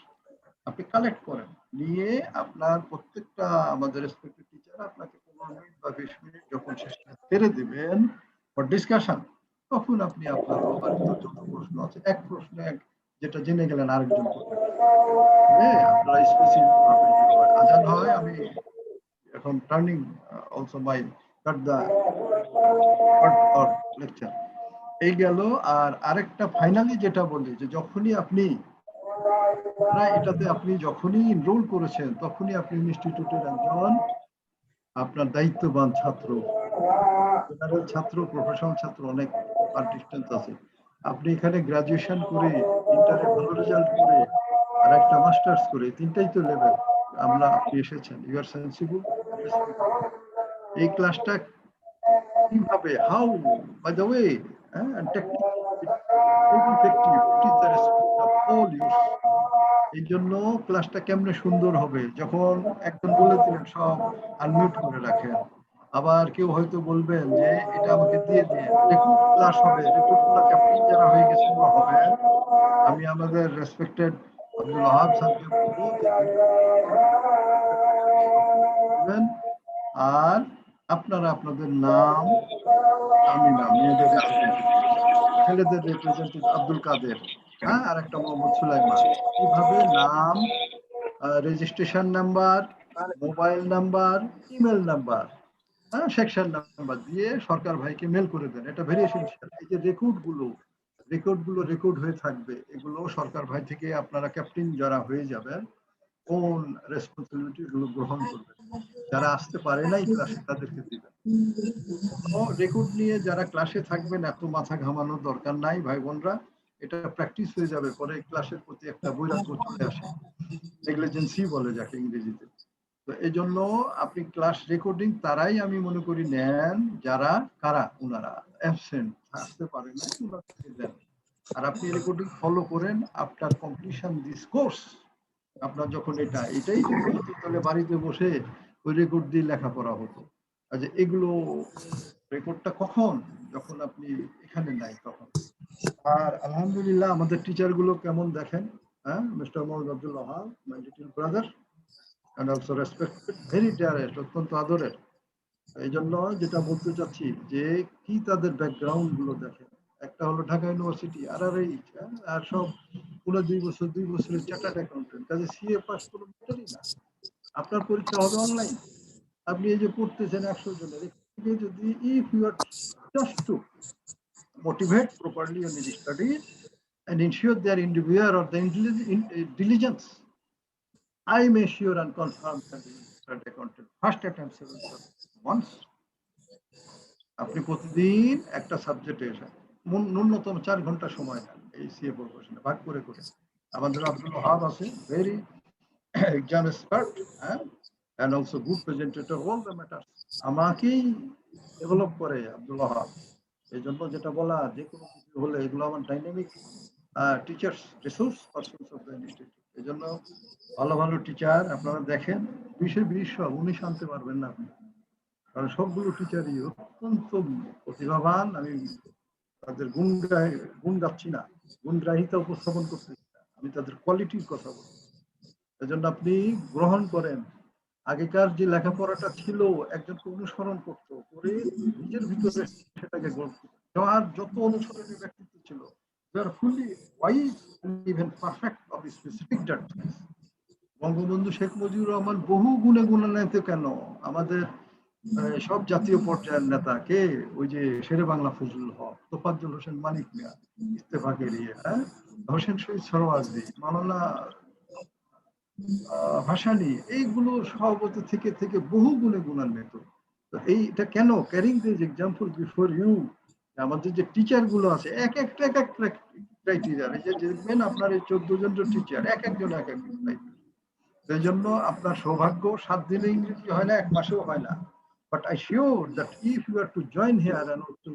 আপনি কালেক্ট করেন, নিয়ে আপনার প্রত্যেকটা আমাদের রেসপেক্টেড টিচার আপনাকে 15 মিনিট বা 20 মিনিট যখন শেষ ছেড়ে দিবেন ফর ডিসকাশন, তখন আপনি আপনার অবারিত যত প্রশ্ন আছে, এক প্রশ্নে যেটা জেনে গেলেন আরেকজন করবেন। হ্যাঁ, আপনারা স্পেসিফিক ভাবে আজান হয়, আমি এখন turning also my cut the or lecture এই গেল। আর আরেকটা ফাইনালি যেটা বলি যে যখনই আপনি এটাতে আপনি যখনই এনরোল করেছেন, তখনই আপনি ইনস্টিটিউটের একজন আপনার দায়িত্ববান ছাত্র, জেনারেল ছাত্র, প্রফেশনাল ছাত্র, অনেক আর ডিস্টেন্স আছে। আপনি এখানে গ্রাজুয়েশন করে, ইন্টারে ভালো রেজাল্ট করে, আর একটা মাস্টার্স করে, তিনটাই তো লেভেল আমরা আপনি এসেছেন, ইউ আর সেন্সিবল। এই ক্লাসটা কিভাবে, how, by the way, and technically very effective, it is the respect of all youth. এই জন্য ক্লাসটা কেমনে সুন্দর হবে, যখন একজন বলে দিলেন সব আনমিউট করে রাখেন, আবার কেউ হয়তো বলবেন যে এটা আমাকে দিয়ে দিয়ে রেকর্ড ক্লাস হবে, রেকর্ডগুলো ক্যাপ্টেন যারা হয়ে গেছেন বা হবেন, আমি আমাদের রেসপেক্টেড আব্দুল ওয়াহাব স্যারকে বলবো আর আপনারা আপনাদের নাম, আমি না, মেয়েদের ছেলেদের রিপ্রেজেন্টেটিভ আব্দুল কাদের, হ্যাঁ, আর একটা মোহাম্মদ সুলাইমান, কিভাবে নাম, registration number, mobile number, email number, হ্যাঁ, সেকশন নাম্বার দিয়ে সরকার ভাইকে মেল করে দেন। এটা ভেরি এসেনশিয়াল। এই যে রেকর্ডগুলো রেকর্ড হয়ে থাকবে, এগুলো সরকার ভাই থেকে আপনারা ক্যাপ্টেন যারা হয়ে যাবেন, কোন রেসপন্সিবিলিটি গুলো গ্রহণ করবেন, যারা আসতে পারে নাই ক্লাসে তাদেরকে দিবেন। রেকর্ড নিয়ে যারা ক্লাসে থাকবেন এত মাথা ঘামানোর দরকার নাই ভাই বোনরা, এটা প্র্যাকটিস হয়ে যাবে, পরে ক্লাসের প্রতি একটা বৈরাগ্য চলে আসে, নেগলিজেন্সি বলে যাকে ইংরেজিতে। তো এই জন্য আপনি ক্লাস রেকর্ডিং তারাই আমি মনে করি নেন যারা কারা উনারা অ্যাবসেন্ট, আসতে পারেন না, উনাদেরকে দেন। আর আপনি রেকর্ডিং ফলো করেন আফটার কমপ্লিশন দিস কোর্স। আপনার যখন এটাই যদি হতো তাহলে বাড়িতে বসে ওই রেকর্ড দিয়ে লেখাপড়া হতো। আচ্ছা, এগুলো রেকর্ডটা কখন, যখন আপনি এখানে নাই তখন। আর আলহামদুলিল্লাহ আমাদের টিচার গুলো কেমন দেখেন, হ্যাঁ, mister Mohammad Abdul Wahab, my little brother and also respected, very dearest, অত্যন্ত আদরের। এই জন্য যেটা বলতে চাচ্ছি যে কি তাদের ব্যাকগ্রাউন্ড গুলো দেখেন, একটা হলো ঢাকা ইউনিভার্সিটি RRH, আর সব পুরো 2 বছরের চার্টার্ড অ্যাকাউন্টেন্ট, কাজে সিএ পাস কোনো ম্যাটারই না। আপনার পরীক্ষা হবে অনলাইন, আপনি এই যে পড়তেছেন 100 জনের, যদি if you are just to motivate properly on the studies and ensure their endeavor or the diligence, I am sure and confirm that the accountant first attempt once. আপনি প্রতিদিন একটা সাবজেক্টে ন্যূনতম 4 ঘন্টা সময় নেন এই সিএ প্রফেশনে, ভাগ করে করে। আমাদের আব্দুল ওয়াহাব আছে, very exam expert, and also good presentator all the matters, আমাকেই ডেভেলপ করে আব্দুল ওয়াহাব। এই জন্য যেটা বলা, যে কোনো কিছু হলে এগুলো আমার dynamic teachers resource persons of the institute. এই জন্য ভালো ভালো টিচার আপনারা দেখেন, 20 সব 19 আনতে পারবেন না আপনি, কারণ সবগুলো টিচারই অত্যন্ত প্রতিভাবান। আমি তাদের গুণ গাচ্ছি না, গুণগ্রাহিতা উপস্থাপন করতেছি না, আমি তাদের কোয়ালিটির কথা বলছি। এই জন্য আপনি গ্রহণ করেন। আগেকার যে লেখাপড়াটা ছিল, একজনকে অনুসরণ করতো, করে নিজের ভিতরে সেটাকে গড়ত, যার যত অনুসরণীয় ব্যক্তিত্ব ছিল, they are fully wise and even perfect of specific that things. Bangabandhu Sheikh Mujibur Rahman বহু গুণে গুণান্বিত কেন? আমাদের সব জাতীয় পর্যায়ের নেতা কে, ওই যে শেরে বাংলা ফজলুল হক, তোফাজ্জল হোসেন মানিক মিয়া ইত্তেফাকের হোসেন শহীদ সরওয়ার্দী, মাওলানা ভাসানী, এইগুলো সভাপতি থেকে থেকে বহু গুণে গুণান্বিত। তো এইটা কেন? Carrying this example before you, আমাদের যে টিচার গুলো আছে এক একটা ক্রাইটেরিয়া, এই যে দেখবেন আপনার এই 14 জন টিচার এক একজন এক এক ক্রাইটেরিয়া। সেই জন্য আপনার সৌভাগ্য 7 দিনে ইংরেজি হয় না, 1 মাসেও হয় না। But I sure that if you are to join here and to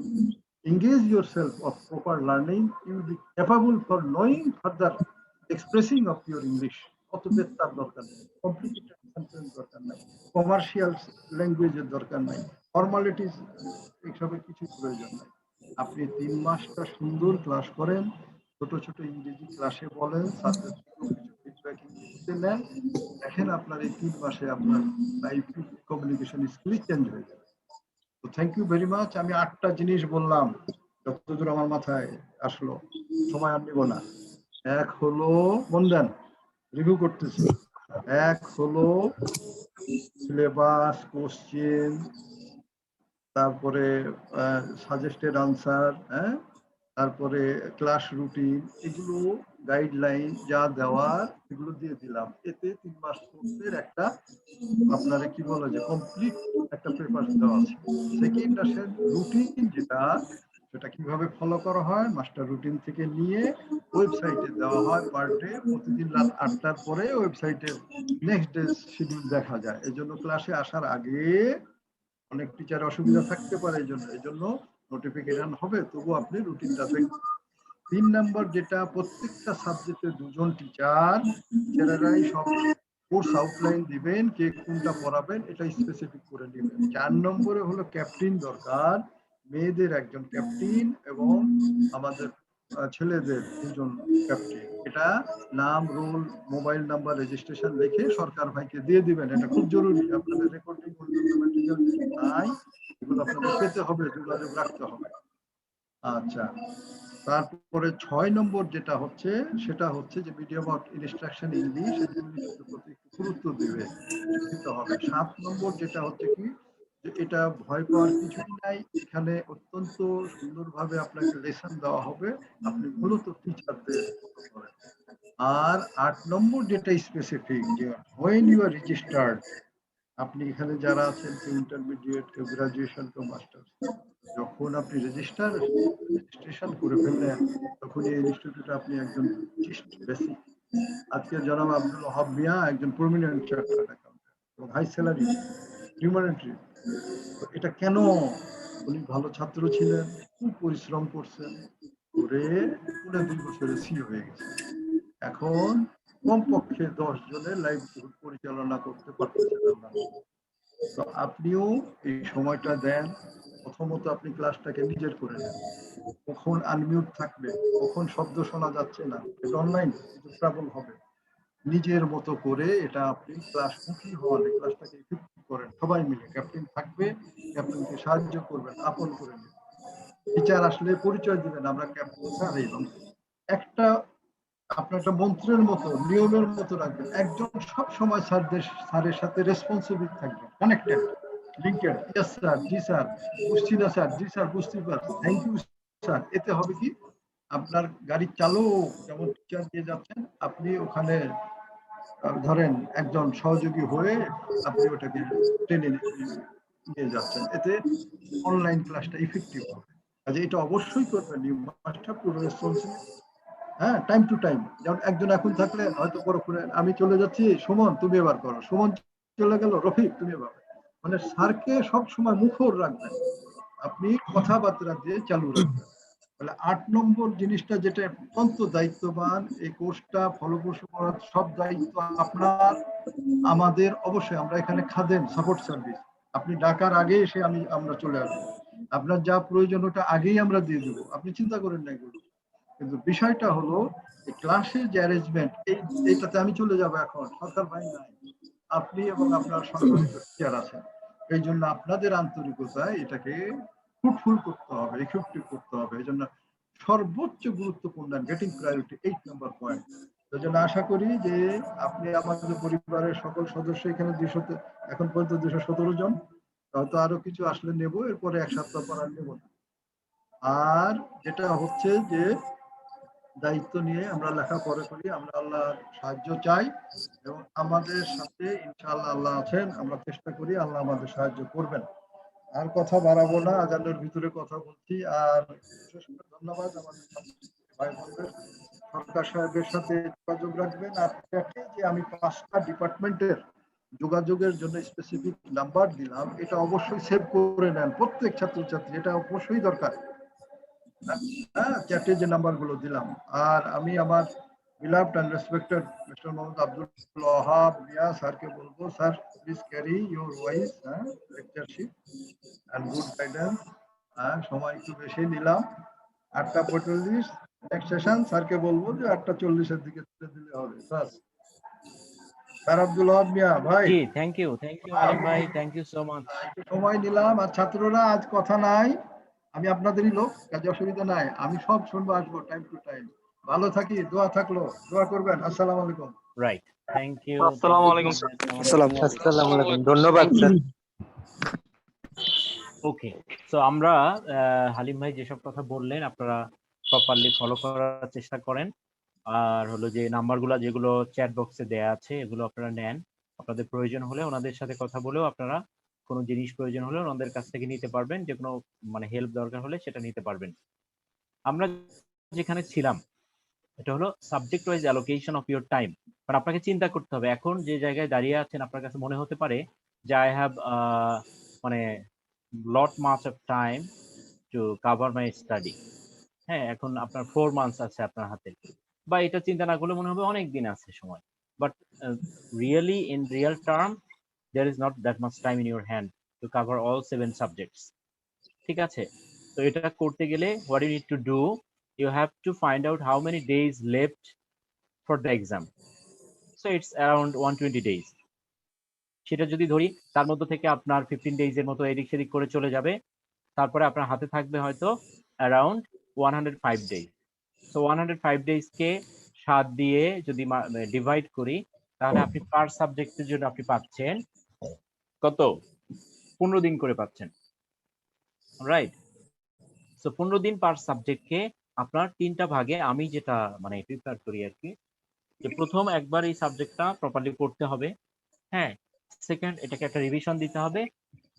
engage yourself of proper learning, you will be capable for knowing further expressing of your English. অতবের তার দরকার নেই, কমপ্লিকেটেড সেন্টেন্স দরকার নাই, কমার্শিয়াল ল্যাঙ্গুয়েজের দরকার নাই, formalities এইসবের কিছু প্রয়োজন নাই। আপনি 3 মাসটা সুন্দর ক্লাস করেন, ছোট ছোট ইংরেজি ক্লাসে বলেন, ছাত্রদের কিছু ফিডব্যাক ইংরেজিতে নেন, দেখেন আপনার এই 3 মাসে আপনার লাইফ কমিউনিকেশন স্কিল চেঞ্জ হয়ে যাবে। তো থ্যাংক ইউ ভেরি মাচ। আমি 8টা জিনিস বললাম যতদূর আমার মাথায় আসলো, সময় আর নেব না। এক হলো, মন দেন, রিভিউ করতেছি। এক হলো সিলেবাস, কোশ্চেন, তারপরে সাজেস্টেড আনসার, তারপরে ক্লাস রুটিন, এগুলো গাইডলাইন যা দেওয়ার এগুলো দিয়ে দিলাম। এতে 3 মাস কোর্সের একটা আপনারা কি বলে যে কমপ্লিট একটা পেপার দেওয়া আছে। সেকেন্ড আসে রুটিন, যেটা সেটা কিভাবে ফলো করা হয়, মাস্টার রুটিন থেকে নিয়ে ওয়েবসাইটে দেওয়া হয় পার ডে, প্রতিদিন রাত 8টার পরে ওয়েবসাইটে নেক্সট ডে শিডিউল দেখা যায়। এই জন্য ক্লাসে আসার আগে অনেক টিচার অসুবিধা থাকতে পারে, এই জন্য নোটিফিকেশন হবে, তবু আপনি রুটিনটা দেখবেন। 3 নাম্বার যেটা, প্রত্যেকটা সাবজেক্টে 2 জন টিচার, টিচারেরাই সব কোর্স আউটলাইন দিবেন, কে কোনটা পড়াবেন এটা স্পেসিফিক করে নেবেন। 4 নম্বরে হলো ক্যাপ্টেন দরকার, মেয়েদের একজন ক্যাপ্টেন এবং আমাদের ছেলেদের 2 জন ক্যাপ্টেন। এটা নাম, রোল, মোবাইল নাম্বার, রেজিস্ট্রেশন লিখে সরকার ভাইকে দিয়ে দিবেন। এটা খুব জরুরি, আপনাদের রেকর্ডিং ম্যাটেরিয়াল নাই, এগুলো আপনাদের পেতে হবে, যোগাযোগ রাখতে হবে। আচ্ছা, তারপরে 6 নম্বর যেটা হচ্ছে, সেটা হচ্ছে যে মিডিয়াম অফ ইনস্ট্রাকশন ইংলিশ, ইংলিশের প্রতি একটু গুরুত্ব দিতে হবে। 7 নম্বর যেটা হচ্ছে কি, যে এটা ভয় পাওয়ার কিছুই নাই, এখানে অত্যন্ত সুন্দরভাবে আপনাকে লেসন দেওয়া হবে, আপনি মূলত টিচারদের করেন। আর 8 নম্বর যেটা স্পেসিফিক, যে when you are registered, আপনি এখানে যারা আছেন, ইন্টারমিডিয়েট, গ্রাজুয়েশন, মাস্টার্স, যখন আপনি রেজিস্ট্রেশন করে ফেললেন, তখন এই ইনস্টিটিউটে আপনি একজন বেসিক, আজকে জনাব আব্দুল ওয়াহাব মিয়া একজন প্রমিনেন্ট চার্টার্ড অ্যাকাউন্টেন্ট এবং হাই স্যালারি রিমুনারেটরি। এটা কেন? উনি ভালো ছাত্র ছিলেন, খুব পরিশ্রম করছেন, করে 2 বছরে সিও হয়ে গেছে। এখন কমপক্ষে 10 জনের লাইভলিহুড পরিচালনা করতে পারতেছেন না। তো আপনিও এই সময়টা দেন, প্রথমত আপনি ক্লাসটাকে নিজের করে নেন, কখন আনমিউট থাকবে, কখন শব্দ শোনা যাচ্ছে না, এটা অনলাইন কিছু ট্রাবল হবে, নিজের মতো করে এটা আপনি ক্লাস মুখী হন, ক্লাসটাকে ইফেক্টিভ করেন, সবাই মিলে। ক্যাপ্টেন থাকবে, ক্যাপ্টেনকে সাহায্য করবেন, আপন করে নেবেন। টিচার আসলে পরিচয় দিবেন, আমরা ক্যাপ্টেন স্যার, এবং একটা আপনার একটা মন্ত্রের মতো, নিয়মের মতো রাখবেন। একজন সব সময় স্যারের সাথে রেসপন্সিবল থাকবেন, কানেক্টেড, লিঙ্কেড। ইয়েস স্যার, জি স্যার, বুঝছি না স্যার, জি স্যার বুঝতে পারছি, থ্যাংক ইউ স্যার। এতে হবে কি, আপনার গাড়ির চালক যেমন টিচার দিয়ে যাচ্ছেন, আপনি ওখানে ধরেন একজন সহযোগী হয়ে আপনি ওটাকে টেনে নিয়ে যাচ্ছেন, এতে অনলাইন ক্লাসটা ইফেক্টিভ হবে। কাজে এটা অবশ্যই করবেন, you must have to responsible. হ্যাঁ, টাইম টু টাইম। যেমন একজন এখন থাকলে হয়তো পরে আমি চলে যাচ্ছি, সুমন তুমি এবার করো, সুমন চলে গেল, রফিক তুমি এবার, মানে স্যারকে সব সময় মুখর রাখবেন, আপনি কথাবার্তা দিয়ে চালু রাখবেন। তাহলে 8 নম্বর জিনিসটা যেটা অত্যন্ত দায়িত্ববান, এই কোর্সটা ফলপ্রসূ করার সব দায়িত্ব আপনার, আমাদের। অবশ্যই আমরা এখানে খাদেম, সাপোর্ট সার্ভিস, আপনি ডাকার আগে এসে আমরা চলে আসবো, আপনার যা প্রয়োজন ওটা আগেই আমরা দিয়ে দেবো, আপনি চিন্তা করেন না এগুলো। কিন্তু বিষয়টা হলো ক্লাসের যে অ্যারেঞ্জমেন্ট, এইটাতে আমি চলে যাব, এখন সরকার ভাই নাই, আপনি এবং আপনার সম্মানিত টিচার আছেন, এই জন্য আপনাদের আন্তরিকতায় এটাকে ফ্রুটফুল করতে হবে, ইফেক্টিভ করতে হবে। এই জন্য সর্বোচ্চ গুরুত্বপূর্ণ, গেটিং প্রায়োরিটি, 8 নম্বর পয়েন্ট, এই জন্য আশা করি যে আপনি আমাদের পরিবারের সকল সদস্য এখানে 200 এখন পর্যন্ত 217 জন, হয়তো আরো কিছু আসলে নেব, এরপরে 1 সপ্তাহ পর আর নেব না। আর যেটা হচ্ছে যে দায়িত্ব নিয়ে আমরা লেখাপড়া করি, আমরা আল্লাহর সাহায্য চাই এবং আমাদের সাথে ইনশাআল্লাহ আল্লাহ আছেন। আমরা চেষ্টা করি, আল্লাহ আমাদের সাহায্য করবেন। আর কথা বাড়াবো না, আজানের ভিতরে কথা বলছি। আর বিশেষ করে ধন্যবাদ আমাদের ভাই বোনদের, সরকার সাহেবের সাথে যোগাযোগ রাখবেন। আর যে আমি 5টা ডিপার্টমেন্টের যোগাযোগের জন্য স্পেসিফিক নাম্বার দিলাম, এটা অবশ্যই সেভ করে নেন প্রত্যেক ছাত্রছাত্রী, এটা অবশ্যই দরকার। হ্যাঁ, চ্যাটে যে নাম্বারগুলো দিলাম। আর আমি আমার beloved and respected Mr. Mohammad Abdul Wahab Mia স্যারকে বলবো, sir please carry your wise lectureship and good guidance. সময় একটু বেশি নিলাম, 8:45 নেক্সট সেশন। স্যারকে বলবো যে 8:40 দিকে তুলে দিলে হবে। স্যার আব্দুল ওয়াহাব মিয়া ভাই,
জি, থ্যাংক ইউ আলিম ভাই, থ্যাংক ইউ সো মাচ।
একটু সময় নিলাম। আর ছাত্ররা আজ কথা নাই, আমি আপনাদেরই লোক, কাজে অসুবিধা নাই, আমি সব শুনবো, আসবো টাইম টু টাইম। ভালো থাকি, দোয়া থাকলো, দোয়া করবেন। আসসালামু আলাইকুম।
Right, thank you.
আসসালামু আলাইকুম স্যার।
আসসালামু আলাইকুম, ধন্যবাদ স্যার।
ওকে, সো আমরা হালিম ভাই যেসব কথা বললেন আপনারা প্রপারলি ফলো করার চেষ্টা করেন। আর হলো যে নাম্বারগুলো যেগুলো চ্যাট বক্সে দেয়া আছে এগুলো আপনারা নেন। আপনাদের প্রয়োজন হলে ওনাদের সাথে কথা বলেও আপনারা কোনো জিনিস প্রয়োজন হলে ওনাদের কাছ থেকে নিতে পারবেন, যে কোনো মানে হেল্প দরকার হলে সেটা নিতে পারবেন। আমরা যেখানে ছিলাম এটা হলো subject wise allocation of your time. মানে আপনাকে চিন্তা করতে হবে, এখন যে জায়গায় দাঁড়িয়ে আছেন আপনার কাছে মনে হতে পারে যে আই হ্যাভ মানে lot much of time to cover my study. হ্যাঁ, এখন আপনার 4 মান্থস আছে আপনার হাতে, বা এটা চিন্তা না করলে মনে হবে অনেক দিন আছে সময়। But really in real term there is not that much time in your hand to cover all 7 subjects. ঠিক আছে, তো এটা করতে গেলে what you need to do, you have to find out how many days left for the exam. So it's around 120 days. সেটা যদি ধরি তার মধ্যে থেকে আপনার 15 days এর মতো এদিক সেদিক করে চলে যাবে, তারপরে আপনার হাতে থাকবে হয়তো অ্যারাউন্ড 105 days. সো 105 days কে 7 দিয়ে যদি ডিভাইড করি তাহলে আপনি পার সাবজেক্টের জন্য আপনি পাচ্ছেন কত? 15 দিন করে পাচ্ছেন, রাইট? সো 15 দিন পার সাবজেক্টকে আপনার 3টা ভাগে আমি যেটা মানে প্রিপেয়ার করি আর কি, যে প্রথম একবার এই সাবজেক্টটা প্রপারলি পড়তে হবে, হ্যাঁ, সেকেন্ড এটাকে একটা রিভিশন দিতে হবে,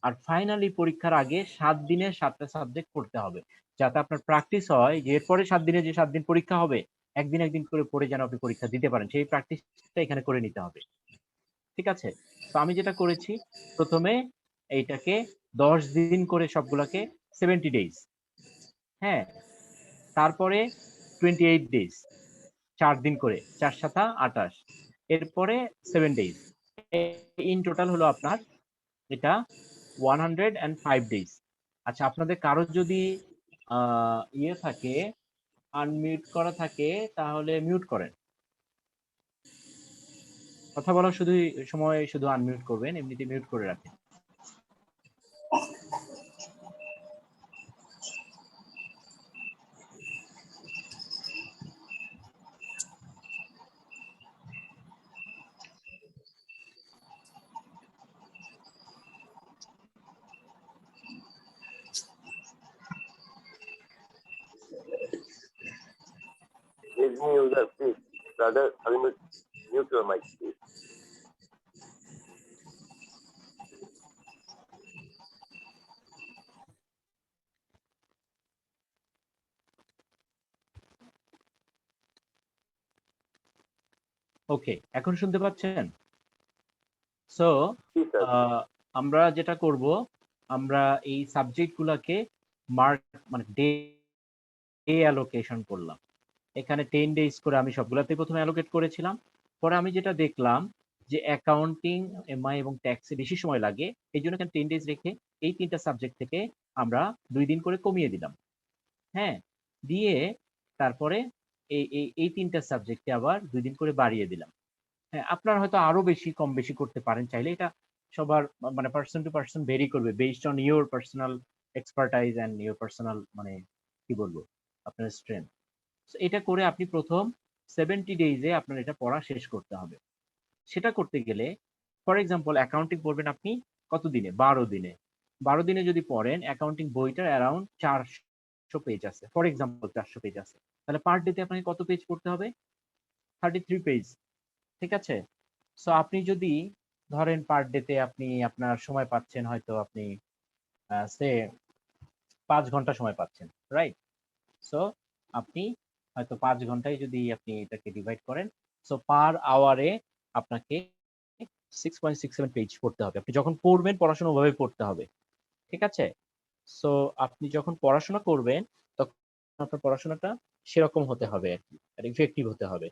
আর ফাইনালি পরীক্ষার আগে 7 দিনে 7টা সাবজেক্ট পড়তে হবে, যাতে আপনার প্র্যাকটিস হয় যে এরপরে 7 দিনে যে 7 দিন পরীক্ষা হবে একদিন একদিন করে পড়ে যেন আপনি পরীক্ষা দিতে পারেন, সেই প্র্যাকটিসটা এখানে করে নিতে হবে। ঠিক আছে, তো আমি যেটা করেছি প্রথমে এইটাকে 10 দিন করে সবগুলাকে 70 ডেজ, হ্যাঁ, তারপরে 28 ডেজ 4 দিন করে, 4 7 28, এরপরে 7 ডেজ, ইন টোটাল হলো আপনার এটা 105 ডেজ। আচ্ছা, আপনাদের কারো যদি ইয়ে থাকে, আনমিউট করা থাকে তাহলে মিউট করেন, কথা বলার শুধু সময় শুধু আনমিউট করবেন, এমনিতে মিউট করে রাখেন।
Listening user, please. Brother, mute your mic, please.
ওকে, এখন শুনতে পাচ্ছেন? সো আমরা যেটা করব, আমরা এই সাবজেক্ট গুলাকে মার্ক মানে ডে অ্যালোকেশন করলাম। এখানে 10 ডেজ করে আমি সবগুলাতে প্রথমে অ্যালোকেট করেছিলাম। পরে আমি যেটা দেখলাম যে অ্যাকাউন্টিং, এমআই এবং ট্যাক্সে বেশি সময় লাগে, এই জন্য এখানে 10 ডেজ রেখে এই 3টা সাবজেক্ট থেকে আমরা 2 দিন করে কমিয়ে দিলাম, হ্যাঁ, দিয়ে তারপরে এই 3টা সাবজেক্টে আবার 2 দিন করে বাড়িয়ে দিলাম। হ্যাঁ, আপনারা হয়তো আরো বেশি কম বেশি করতে পারেন চাইলে, এটা সবার মানে পার্সন টু পার্সন ভেরি করবে based on your personal expertise and your personal মানে কি বলবো আপনার স্ট্রেংথ। এটা করে আপনি প্রথম 70 ডেইজে আপনার এটা পড়া শেষ করতে হবে। সেটা করতে গেলে ফর এক্সাম্পল অ্যাকাউন্টিং পড়বেন আপনি কত দিনে? 12 দিনে। 12 দিনে যদি পড়েন অ্যাকাউন্টিং বইটার অ্যারাউন্ড 400 পেজ আছে। ফর এক্সাম্পল 400 পেজ আছে। তাহলে পার ডেতে আপনাকে কত পেজ পড়তে হবে? 33 পেজ। ঠিক আছে? সো আপনি যদি ধরেন পার ডেতে আপনি আপনার সময় পাচ্ছেন হয়তো আপনি সে 5 ঘন্টা সময় পাচ্ছেন, রাইট? সো আপনি হয়তো 5 ঘন্টায় যদি আপনি এটাকে ডিভাইড করেন, সো পার আওয়ারে আপনাকে 6.67 পেজ পড়তে হবে। আপনি যখন পড়বেন পড়াশোনা ওভাবে পড়তে হবে। ঠিক আছে? সো আপনি যখন পড়াশোনা করবেন তখন আপনার পড়াশোনাটা সেরকম হতে হবে আরকি। আর ইফেক্টিভ হতে হবে।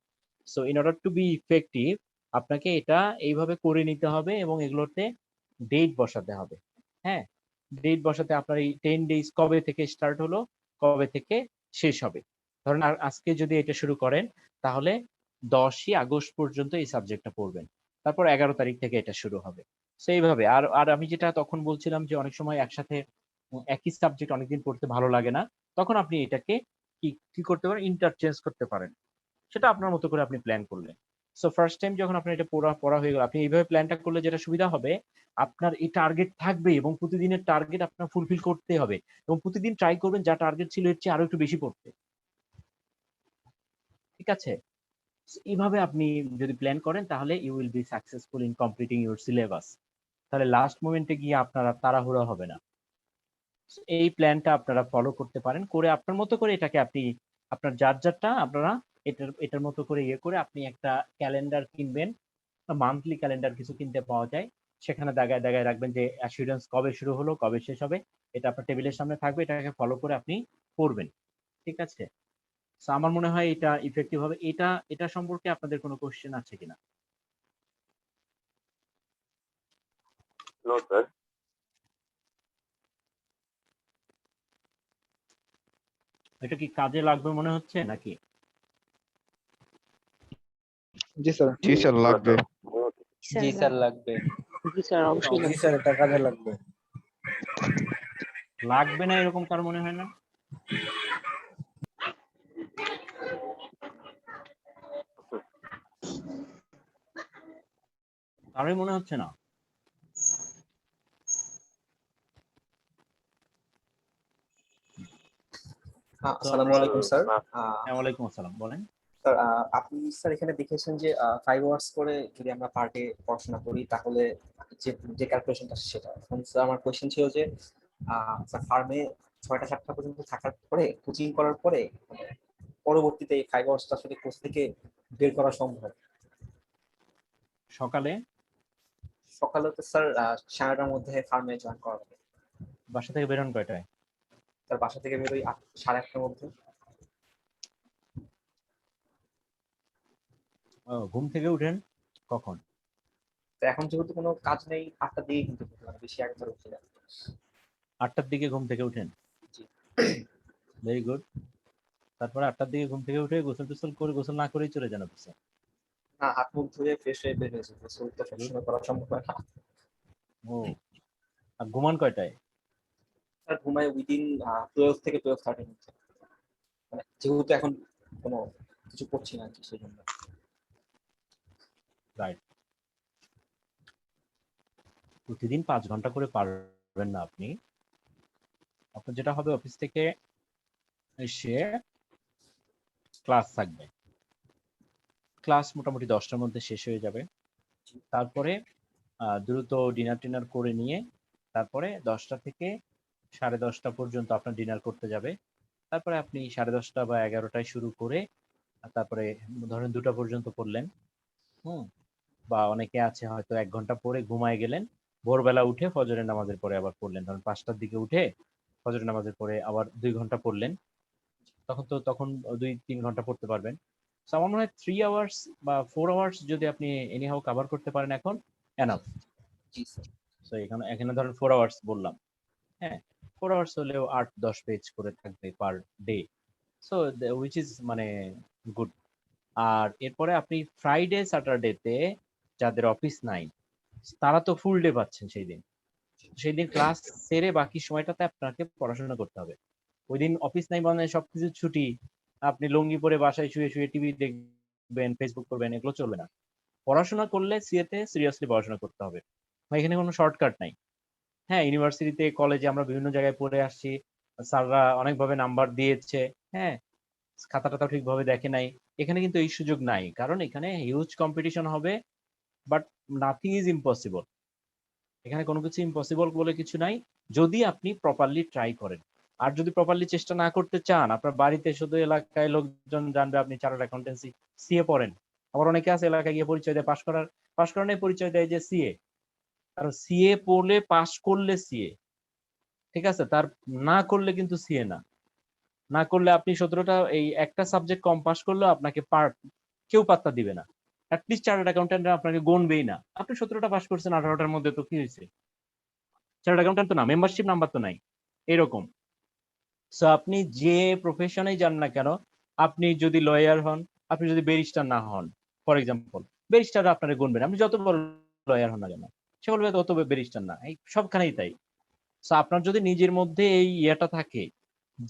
So in order to be effective আপনাকে এটা এইভাবে করে নিতে হবে এবং এগুলোতে ডেট বসাতে হবে। হ্যাঁ? ডেট বসাতে আপনার এই 10 ডেজ কবে থেকে স্টার্ট হলো, কবে থেকে শেষ হবে। ধরেন আজকে যদি এটা শুরু করেন তাহলে 10ই আগস্ট পর্যন্ত এই সাবজেক্টটা পড়বেন। তারপর 11 তারিখ থেকে এটা শুরু হবে। সো এইভাবে। আর আমি যেটা তখন বলছিলাম যে অনেক সময় একসাথে একই সাবজেক্ট অনেকদিন পড়তে ভালো লাগে না। তখন আপনি এটাকে কি করতে পারেন? ইন্টারচেঞ্জ করতে পারেন। সেটা আপনার মতো করে আপনি প্ল্যান করলেন। সো ফার্স্ট টাইম যখন আপনার এটা পড়া হয়ে গেল, আপনি এইভাবে প্ল্যানটা করলে যেটা সুবিধা হবে, আপনার এই টার্গেট থাকবে এবং প্রতিদিনের টার্গেট আপনার ফুলফিল করতে হবে এবং প্রতিদিন ট্রাই করবেন যা টার্গেট ছিল এর চেয়ে আরো একটু বেশি পড়তে। ঠিক আছে? So, এইভাবে আপনি যদি প্ল্যান করেন তাহলে you will be successful in completing your syllabus. তাহলে লাস্ট মোমেন্টে গিয়ে আপনার আর তাড়াহুড়া হবে না। So, এই প্ল্যানটা আপনারা ফলো করতে পারেন। করে আপনার মতো করে এটাকে আপনি আপনার যারটা আপনারা এটার মতো করে ইয়ে করে আপনি একটা ক্যালেন্ডার কিনবেন। মান্থলি ক্যালেন্ডার কিছু কিনতে পাওয়া যায়। সেখানে দাগায় দাগায় রাখবেন যে অ্যাসুরেন্স কবে শুরু হলো, কবে শেষ হবে। এটা আপনার টেবিলের সামনে থাকবে। এটাকে ফলো করে আপনি পড়বেন। ঠিক আছে? সো আমার মনে হয় এটা ইফেক্টিভ হবে। এটা সম্পর্কে আপনাদের কোনো কোশ্চেন আছে কিনা?
No sir.
এটা কি কাজে লাগবে মনে হচ্ছে নাকি?
জি স্যার।
জি স্যার লাগবে।
জি স্যার লাগবে।
জি স্যার অবশ্যই
জি স্যার, এটা কাজে লাগবে।
লাগবে না এরকম কার মনে হয় না? কারই মনে হচ্ছে না।
আসসালামু আলাইকুম স্যার।
ওয়ালাইকুম আসসালাম, বলেন।
স্যার আপনি স্যার এখানে দেখেছেন যে 5 আওয়ার্স করে যদি আমরা পার ডে পড়াশোনা করি তাহলে যে যে ক্যালকুলেশনটা সেটা। এখন স্যার আমার কোশ্চেন ছিল যে স্যার ফার্মে 6টা 7টা পর্যন্ত থাকার পরে কোচিং করার পরে পরবর্তীতে এই 5 আওয়ার্সটা আসলে কোর্স থেকে বের করা সম্ভব?
সকালে
তো স্যার 9:30টার মধ্যে ফার্মে জয়েন করা হবে।
বাসা থেকে বেরোন কয়টায়?
স্যার বাসা থেকে বেরোই 8:30টার মধ্যে।
ঘুম থেকে উঠেন কখন?
তো এখন যেহেতু কোনো কাজ নেই 8টার দিকে কিন্তু বেশি একবার উঠে যায়।
8টার দিকে ঘুম থেকে উঠেন?
জি।
Very good. তারপরে 8টার দিকে ঘুম থেকে উঠে গোসল করে গোসল না করেই চলে যান অফিসে?
না, হাত মুখ ধুয়ে ফ্রেশ হয়ে বের হয়েছে। গোসল তো সবসময় করা সম্ভব হয় না।
ও, আর ঘুমান কয়টায়?
স্যার ঘুমাই উইদিন 12 থেকে 12:30 মধ্যে। মানে যেহেতু এখন কোনো কিছু করছি না কি সেই জন্য।
রাইট। প্রতিদিন 5 ঘন্টা করে পারবেন না আপনি। আপনার যেটা হবে অফিস থেকে এসে ক্লাস থাকবে। ক্লাস মোটামুটি 10টার মধ্যে শেষ হয়ে যাবে। তারপরে দ্রুত ডিনার করে নিয়ে তারপরে 10টা থেকে 10:30 পর্যন্ত আপনার ডিনার করতে যাবে। তারপরে আপনি 10:30 বা 11টায় শুরু করে তারপরে ধরেন 2টা পর্যন্ত পড়লেন। বা অনেকে আছে হয়তো 1 ঘন্টা পরে ঘুমায় গেলেন, ভোরবেলা উঠে ফজরের নামাজের পরে আবার পড়লেন। ধরেন 5টার দিকে উঠে ফজরের নামাজের পরে আবার 2 ঘন্টা পড়লেন। তখন 2-3 ঘন্টা পড়তে পারবেন। সো আমার মনে হয় 3 আওয়ার্স বা 4 আওয়ার্স যদি আপনি এনিহাউ কভার করতে পারেন এখন এনাফ।
জি স্যার।
সো এখানে ধরেন 4 আওয়ার্স বললাম। হ্যাঁ, 4 আওয়ার্স হলেও 8-10 পেজ করে থাকবে per day. So which is মানে গুড। আর এরপরে আপনি ফ্রাইডে স্যাটারডেতে যাদের অফিস নাই তারা তো ফুল ডে পাচ্ছেন সেই দিন ক্লাস সেরে বাকি সময়টাতে আপনাকে পড়াশোনা করতে হবে। ওই দিন অফিস নাই মানে সবকিছু ছুটি, আপনি লুঙ্গি পরে বাসায় শুয়ে শুয়ে টিভি দেখবেন দেখবেন, ফেসবুক করবেন, এগুলো চলবে না। পড়াশোনা করলে সিএতে সিরিয়াসলি পড়াশোনা করতে হবে। এখানে কোনো শর্টকাট নাই। হ্যাঁ, ইউনিভার্সিটিতে, কলেজে আমরা বিভিন্ন জায়গায় পড়ে আসছি। স্যাররা অনেকভাবে নাম্বার দিয়েছে। হ্যাঁ, খাতা-টাতা ঠিকভাবে দেখে নাই। এখানে কিন্তু এই সুযোগ নাই। কারণ এখানে হিউজ কম্পিটিশন হবে, বাট নাথিং ইজ ইম্পসিবল। এখানে কোনো কিছু ইম্পসিবল বলে কিছু নাই, যদি আপনি প্রপারলি ট্রাই করেন। আর যদি প্রপারলি চেষ্টা না করতে চান, আপনার বাড়িতে শুধু এলাকায় লোকজন জানবে আপনি চার্টার্ড অ্যাকাউন্টেন্সি সিএ পড়েন। আবার অনেকে আছে এলাকায় গিয়ে পরিচয় দেয় পাশ করার পরিচয় দেয় যে সিএ। কারণ সিএ পড়লে পাশ করলে সিএ, ঠিক আছে? তার না করলে কিন্তু সিএ না। না করলে আপনি 17টা এই একটা সাবজেক্ট কম পাস করলেও আপনাকে কেউ পাত্তা দিবে না। অ্যাটলিস্ট চার্টার্ড অ্যাকাউন্টেন্টরা আপনাকে গণবেই না। আপনি 17টা পাস করছেন, 18টার মধ্যে তো কি হয়েছে? চার্টার্ড অ্যাকাউন্টেন্ট তো না, মেম্বারশিপ নাম্বার তো নাই, এরকম। সো আপনি যে প্রফেশনে যান না কেন, আপনি যদি লয়ার হন, আপনি যদি ব্যারিস্টার না হন, ফর এক্সাম্পল, ব্যারিস্টাররা আপনারে গুনবেন। আপনি যত বড় লয়ার হন না কেন, সে বলবে অত ব্যারিস্টার না। এই সবখানেই তাই। সো আপনার যদি নিজের মধ্যে এই ইয়েটা থাকে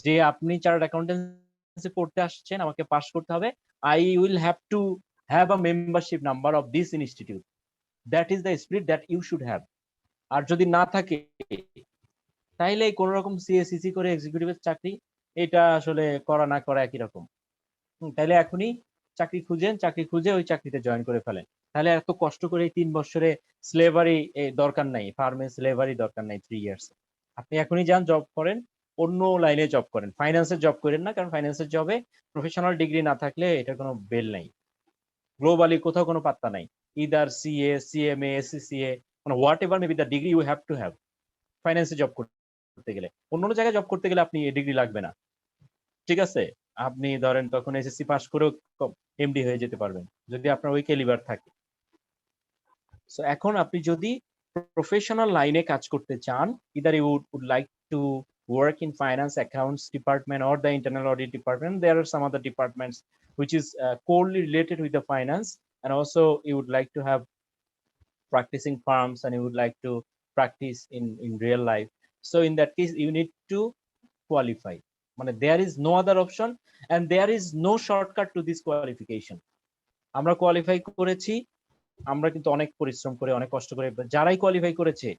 যে আপনি চার্টার্ড অ্যাকাউন্টেন্সি পড়তে আসছেন, আমাকে পাস করতে হবে, I will have to have a membership number of this institute, that is the spirit that you should have. আর যদি না থাকে, তাইলে কোন রকম সিএসিসি করে এক্সিকিউটিভের চাকরি, এটা আসলে করা না করা একই রকম। তাইলে এখনই চাকরি খুঁজেন, চাকরি খুঁজে ওই চাকরিতে জয়েন করে ফেলেন। তাহলে এত কষ্ট করে এই 3 বছরে স্লেভারি দরকার নাই, ফার্মে স্লেভারি দরকার নাই 3 ইয়ার্স। আপনি এখনই যান, জব করেন, অন্য লাইনে জব করেন, ফাইন্যান্সের জব করেন না। কারণ ফাইন্যান্সের জবে প্রফেশনাল ডিগ্রি না থাকলে এটার কোনো বেল নাই, গ্লোবালি কোথাও কোনো পাত্তা নাই। ইদার সিএ, সিএমএ, এসসিসিএ, মানে whatever may be the degree you have to have ফাইন্যান্সে জব করতে গেলে। অন্য জায়গায় জব করতে গেলে আপনি ডিগ্রি লাগবে না, ঠিক আছে? আপনি ধরেন তখন এসএসসি পাস করেও এমডি হয়ে যেতে পারবেন, যদি আপনার ওই ক্যালিবার থাকে। সো এখন আপনি যদি প্রফেশনাল লাইনে কাজ করতে চান, either you would like to work in finance, accounts department or the internal audit department. There are some other departments which is closely related with the finance, and also you would like to have practicing firms and you would like to practice in real life. So in that case you need to qualify. মানে there is no other option and there is no shortcut to this qualification. আমরা qualify করেছি, আমরা কিন্তু অনেক পরিশ্রম করে, অনেক কষ্ট করে। যারাই কোয়ালিফাই করেছে,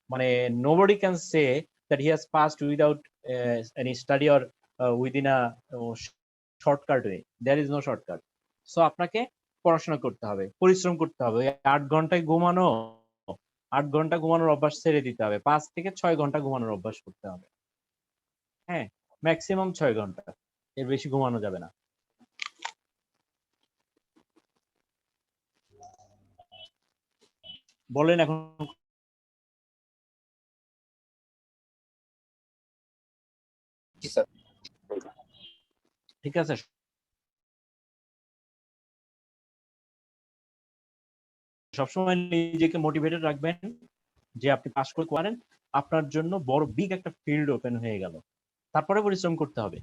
মানে nobody can say that he has passed without any study or within a shortcut way. There is no shortcut. So আপনাকে পড়াশোনা করতে হবে, পরিশ্রম করতে হবে। 8 ঘন্টায় ঘুমানো, 8 ঘন্টা ঘুমানোর অভ্যাস ছেড়ে দিতে হবে। 5 থেকে 6 ঘন্টা ঘুমানোর অভ্যাস করতে হবে। হ্যাঁ, ম্যাক্সিমাম 6 ঘন্টা, এর বেশি ঘুমানো যাবে না। বলেন এখন।
জি স্যার।
ঠিক আছে, সবসময় নিজেকে মোটিভেটেড রাখবেন যে আপনি পাস করে পারেন, আপনার জন্য বড় বিগ একটা ফিল্ড ওপেন হয়ে গেল। তারপরে পরিশ্রম করতে হবে।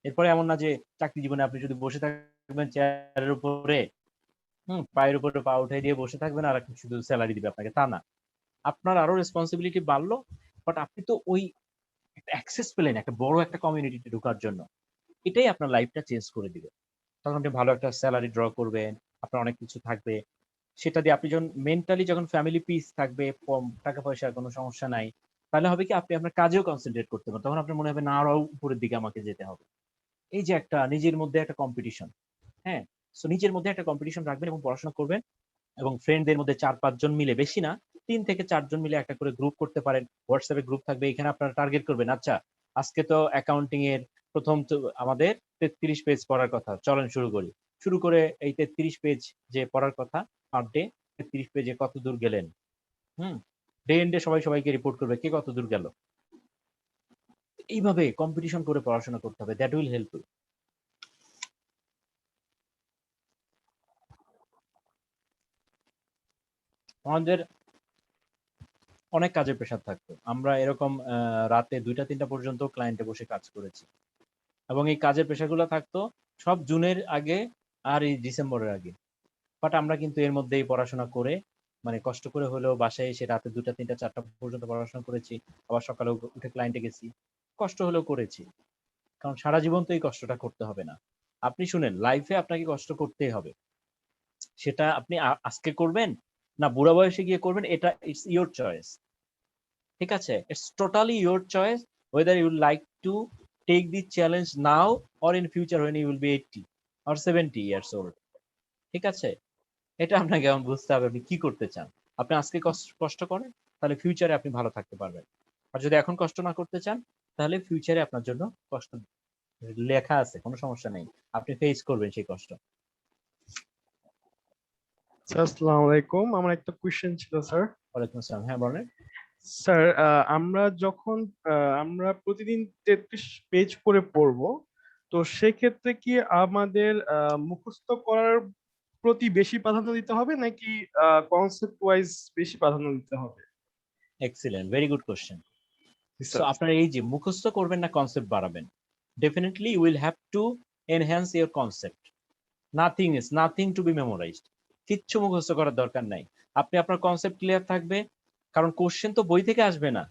এরপরে এমন না যে চাকরি জীবনে আপনি যদি বসে থাকবেন চেয়ারের উপরে, পায়ের উপরে পা উঠাই দিয়ে বসে থাকবেন আর শুধু স্যালারি দিবে আপনাকে, তা না। আপনার আরো রেসপন্সিবিলিটি বাড়লো, বাট আপনি তো ওই একটা অ্যাক্সেস পেলেন একটা বড় একটা কমিউনিটিতে ঢোকার জন্য। এটাই আপনার লাইফটা চেঞ্জ করে দিবে। তখন আপনি ভালো একটা স্যালারি ড্র করবেন, আপনার অনেক কিছু থাকবে, সেটা দিয়ে আপনি যখন মেন্টালি, যখন ফ্যামিলি পিস থাকবে, কম টাকা পয়সার কোনো সমস্যা নাই, তাহলে হবে কি আপনি আপনার কাজেও কনসেন্ট্রেট করতে পারবেন। তখন আপনার মনে হবে না আরো উপরের দিকে আমাকে যেতে হবে। এই যে একটা নিজের মধ্যে একটা কম্পিটিশন, হ্যাঁ, সো নিজের মধ্যে একটা কম্পিটিশন রাখবেন এবং পড়াশোনা করবেন, এবং ফ্রেন্ডদের মধ্যে 4-5 জন মিলে, বেশি না 3 থেকে 4 জন মিলে একটা করে গ্রুপ করতে পারেন। হোয়াটসঅ্যাপে গ্রুপ থাকবে, এখানে আপনারা টার্গেট করবেন, আচ্ছা আজকে তো অ্যাকাউন্টিং এর প্রথম তো আমাদের 33 পেজ পড়ার কথা, চলেন শুরু করি। শুরু করে এই 33 পেজ যে পড়ার কথা পার ডে, 33 পেজে কত দূর গেলেন, ডে এন্ডে সবাই সবাইকে রিপোর্ট করবে কে কত দূর গেল। এইভাবে কম্পিটিশন করে পড়াশোনা করতে হবে, দ্যাট উইল হেল্প ইউ। আমাদের অনেক কাজের প্রেশার থাকতো, আমরা এরকম রাতে 2টা-3টা পর্যন্ত ক্লায়েন্টে বসে কাজ করেছি, এবং এই কাজের প্রেশারগুলো থাকতো সব জুনের আগে আর এই ডিসেম্বরের আগে। বাট আমরা কিন্তু এর মধ্যেই পড়াশোনা করে, মানে কষ্ট করে হলেও বাসায় এসে রাতে 2টা-3টা-4টা পর্যন্ত পড়াশোনা করেছি, আবার সকালে উঠে ক্লায়েন্টে গেছি, কষ্ট হলেও করেছি, কারণ সারা জীবন তো এই কষ্টটা করতে হবে না। আপনি শুনেন, লাইফে আপনাকে কষ্ট করতেই হবে। সেটা আপনি আজকে করবেন না বুড়া বয়সে গিয়ে করবেন, এটা ইটস ইয়োর চয়েস। ঠিক আছে, it's totally your choice whether you would like to take the challenge now or in future when you will be 80 or 70 years old. ঠিক আছে, এটা আপনাকে এখন বুঝতে হবে আপনি কি করতে চান। আপনি আজকে কষ্ট করেন, তাহলে ফিউচারে আপনি ভালো থাকতে পারবেন। আর যদি এখন কষ্ট না করতে চান, তাহলে ফিউচারে আপনার জন্য কষ্ট লেখা আছে, কোনো সমস্যা নেই, আপনি ফেস করবেন সেই কষ্ট।
আসসালামু আলাইকুম, আমার একটা কোশ্চেন ছিল স্যার।
ওয়ালাইকুম আসসালাম, হ্যাঁ বলেন।
স্যার, আমরা যখন আমরা প্রতিদিন 33 পেজ করে পড়ব, তো সেক্ষেত্রে কি আমাদের মুখস্থ করার প্রতি বেশি প্রাধান্য দিতে হবে নাকি কনসেপ্ট ওয়াইজ বেশি প্রাধান্য দিতে হবে?
Excellent, very good question. So আপনার এই যে মুখস্থ করবেন না কনসেপ্ট বাড়াবেন, definitely you will have to enhance your concept. Nothing to be memorized. কিচ্ছু মুখস্থ করার দরকার নাই। আপনি আপনার কনসেপ্ট ক্লিয়ার থাকবে, কারণ কোশ্চেন তো বই থেকে আসবে না,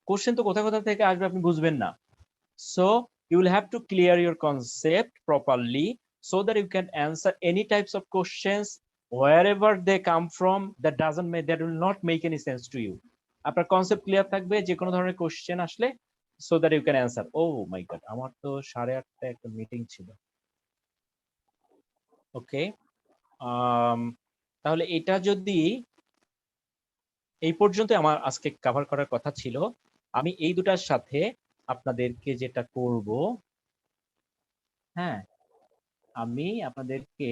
কোশ্চেন তো কোথা কোথা থেকে আসবে আপনি বুঝবেন না। So you will have to clear your concept properly so that you can answer any types of questions wherever they come from that will not make any sense to you. আপনার concept clear থাকবে, যে কোনো ধরনের question আসলে so that you can answer. Oh my god, আমার তো 8:30 একটা meeting ছিল। ওকে, তাহলে এটা যদি এই পর্যন্ত আমার আজকে কভার করার কথা ছিল। আমি এই দুটার সাথে আপনাদেরকে যেটা করব, হ্যাঁ, আমি আপনাদেরকে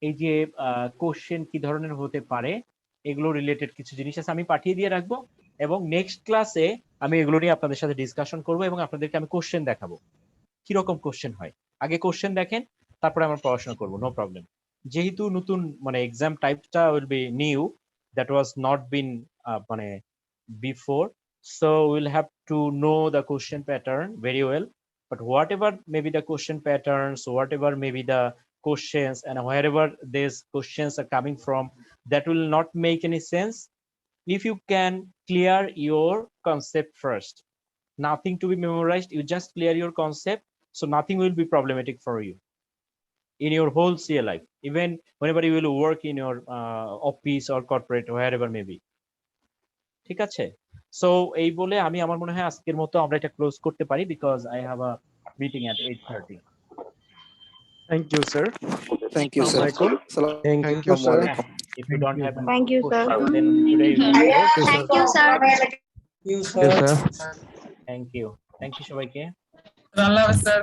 এই যে কোশ্চেন কি ধরনের হতে পারে এগুলো রিলেটেড কিছু জিনিস আছে আমি পাঠিয়ে দিয়ে রাখবো, এবং নেক্সট ক্লাসে আমি এগুলো নিয়ে আপনাদের সাথে ডিসকাশন করব এবং আপনাদেরকে আমি কোশ্চেন দেখাবো কিরকম কোশ্চেন হয়। আগে কোশ্চেন দেখেন, তারপরে আমরা পড়াশোনা করবো, নো প্রবলেম। যেহেতু নতুন মানে এক্সাম টাইপটা will be new, that was not been মানে before, so we'll have to know the question pattern very well. But whatever may be the question patterns, whatever may be the questions, and wherever these questions are coming from, that will not make any sense if you can clear your concept first. Nothing to be memorized, you just clear your concept, so nothing will be problematic for you in your whole CA life, even whenever you will work in your office or corporate, wherever may be. ঠিক আছে, so এই বলে আমি আমার মনে হয় আজকের মতো আমরা এটা ক্লোজ করতে পারি, because I have a meeting at 8:30.
Thank you sir.
Thank you sir.
Thank you sir.
If you don't have
Thank you, sir.
then today we will close.
Thank you, sir.
Yes, sir.
Thank you সবাইকে।
Allah, sir.